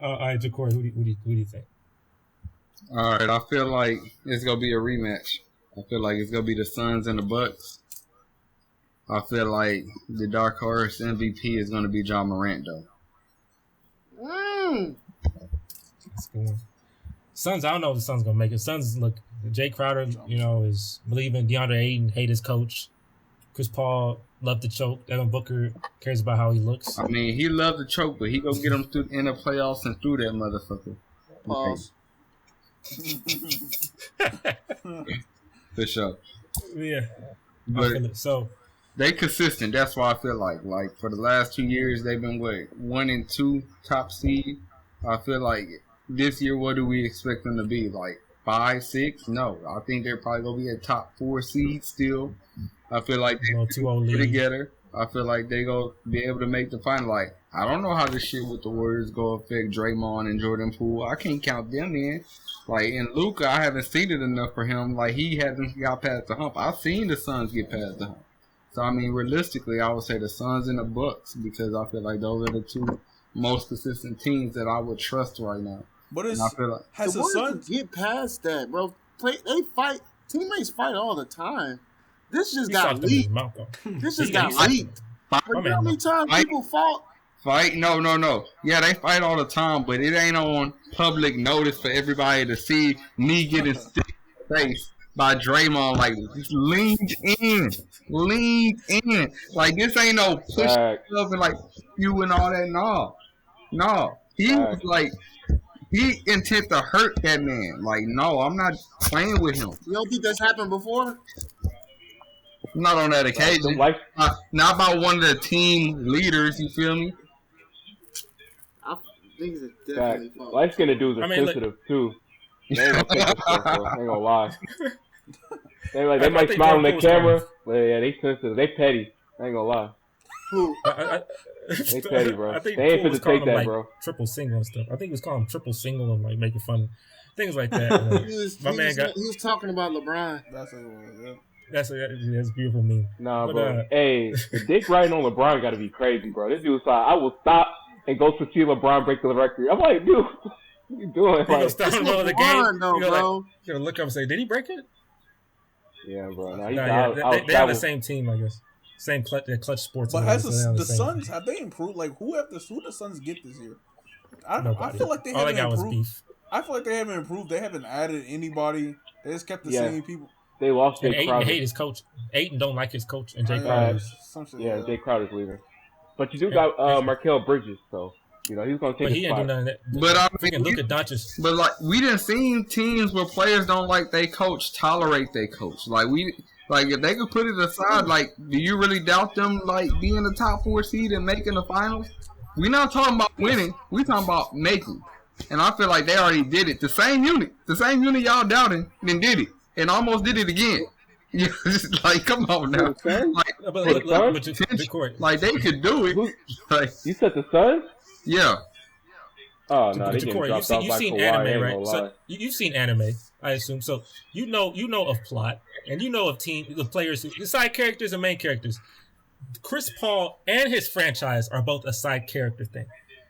All right, Ja'Cory, who do you think? All right, I feel like it's gonna be a rematch. I feel like it's gonna be the Suns and the Bucks. I feel like the dark horse MVP is gonna be John Morant, though. That's a good one. Suns, I don't know if the Suns gonna make it. Suns look. Jay Crowder, is believing. DeAndre Ayton hate his coach. Chris Paul loved to choke. Devin Booker cares about how he looks. I mean, he loved to choke, but he gonna get him through in the playoffs and through that motherfucker. Pause. For sure. Yeah. But so they consistent. That's why I feel like for the last 2 years they've been 1 and 2 top seed. I feel like this year, what do we expect them to be? Like 5, 6? No, I think they're probably gonna be a top 4 seed still. I feel like they put together. I feel like they gonna be able to make the final. Like, I don't know how this shit with the Warriors go affect Draymond and Jordan Poole. I can't count them in. Like, in Luka, I haven't seen it enough for him. Like, he hasn't got past the hump. I've seen the Suns get past the hump. So, I mean, realistically, I would say the Suns and the Bucks because I feel like those are the two most consistent teams that I would trust right now. But it's, I feel like has the Suns get past that, bro? They fight. Teammates fight all the time. This just got leaked. This just got leaked. You know how many times people fought? Fight? No. Yeah, they fight all the time, but it ain't on public notice for everybody to see me getting stick in the face by Draymond. Like, just leaned in. Like, this ain't no push up and like you and all that. No. He was like, he intent to hurt that man. Like, no, I'm not playing with him. You don't think that's happened before? Not on that occasion. Not by one of the team leaders, you feel me? I think it's definitely false. Light-skinned dudes are sensitive, too. They ain't gonna take this stuff, bro. I ain't gonna lie. They might smile on the camera, but yeah, they sensitive. They petty. I ain't gonna lie. Who? They petty, bro. I think they ain't fit to take that, like, bro. Triple single and stuff. I think he was calling him triple single and like making fun, things like that. He was talking about LeBron. That's what it was. Yeah. That's a beautiful meme. Nah, bro. Hey, the dick riding on LeBron got to be crazy, bro. This dude's like, I will stop and go to see LeBron break the record. I'm like, dude, what you doing? He gonna stop in the middle of the game. Though, bro. You gonna look up and say, did he break it? Yeah, bro. They have the same team, I guess. Same clutch sports. But has the Suns, have they improved? Like, who the Suns get this year? I feel like they haven't improved. I feel like they haven't improved. They haven't added anybody. They just kept the same people. They lost Jay Crowder. Ayton hate his coach. Ayton don't like his coach, and Jay Crowder. Jay Crowder's leaving. But you do got Markel Bridges, so he's gonna take. But he ain't do none of that. But I mean, look at Doncic. But like, we didn't see teams where players don't like their coach tolerate their coach. Like if they could put it aside, like, do you really doubt them like being the top 4 seed and making the finals? We're not talking about winning. We're talking about making. And I feel like they already did it. The same unit y'all doubting, then did it. And almost did it again. Yeah, like, come on now. Like, they could do it. Like, you said the Suns? Yeah. Oh no, they getting dropped off by seen Kawhi, anime, right? So you've seen anime, I assume. So you know of plot, and you know of the players, the side characters and main characters. Chris Paul and his franchise are both a side character thing.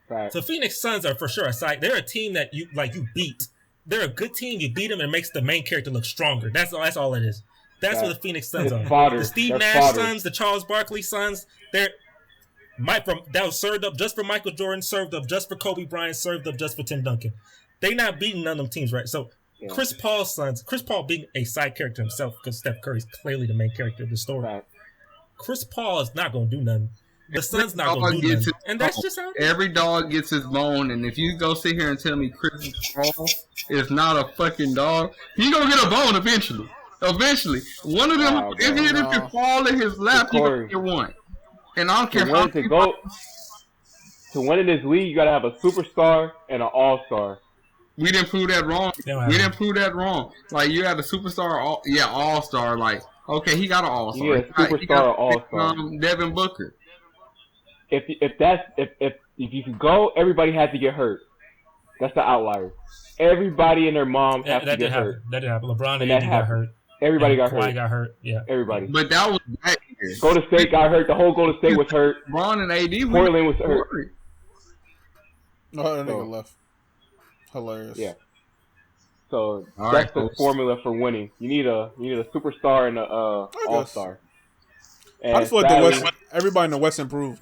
Right. So Phoenix Suns are for sure a side. They're a team that you beat. They're a good team. You beat them and it makes the main character look stronger. That's all it is. That's what the Phoenix Suns are. Fodder. The Steve Nash Suns, the Charles Barkley Suns. That was served up just for Michael Jordan, served up just for Kobe Bryant, served up just for Tim Duncan. They not beating none of them teams, right? So Chris Paul's Suns, Chris Paul being a side character himself because Steph Curry's clearly the main character of the story. Right. Chris Paul is not going to do nothing. The Suns not going to do nothing. And that's just how it is. Every dog gets his bone, and if you go sit here and tell me Chris Paul is not a fucking dog, he going to get a bone eventually. Eventually. One of them, if he fall in his lap, he going to get one. And I don't care how to win in this league, you got to have a superstar and an all-star. We didn't prove that wrong. Like, you had a superstar, all-star. Like, okay, he got an all-star. Yeah, superstar or all-star. Devin Booker. If if you could go, everybody had to get hurt. That's the outlier. Everybody and their mom has to get hurt. That did happen. LeBron and that AD got hurt. Everybody and got Kawhi hurt. got hurt. Yeah. Everybody. But that was that year. Golden State got hurt. The whole Golden State was hurt. LeBron and AD. Portland was hurt. Oh, that nigga left. Hilarious. Yeah. So All that's right, the formula for winning. You need a superstar and a all-star. I just feel like the West, everybody in the West improved.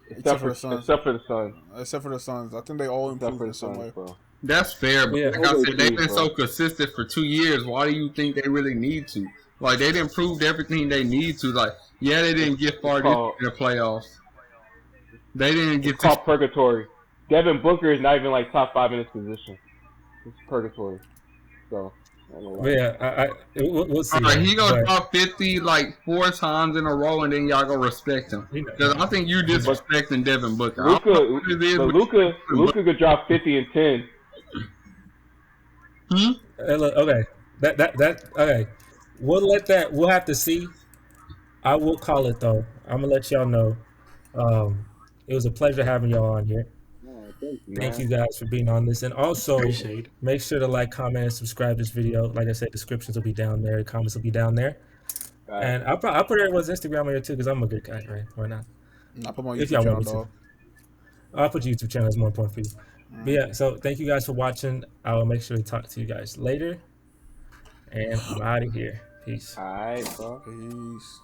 Except for the Suns. Except for the Suns. I think they all improved in some way. Bro. That's fair, but like I said, they've been so consistent for 2 years. Why do you think they really need to? Like, they didn't prove everything they need to. Like, yeah, they didn't get far in the playoffs. They didn't get to purgatory. Devin Booker is not even like top 5 in his position. It's purgatory. So. Yeah, we'll see. All right, he gonna drop 50 like 4 times in a row, and then y'all gonna respect him. Because I think you disrespecting Devin Booker. Luka could drop 50 and 10. Okay, okay. We'll have to see. I will call it though. I'm gonna let y'all know. It was a pleasure having y'all on here. Thank you guys for being on this, and also make sure to like, comment, and subscribe to this video. Like I said, descriptions will be down there, comments will be down there, and I'll put everyone's Instagram on here too because I'm a good guy, right? Why not? I'll put my YouTube channel, dog. I'll put your YouTube channel. It's more important for you. But yeah, so thank you guys for watching. I will make sure to talk to you guys later, and I'm out of here. Peace. All right, bro. Peace.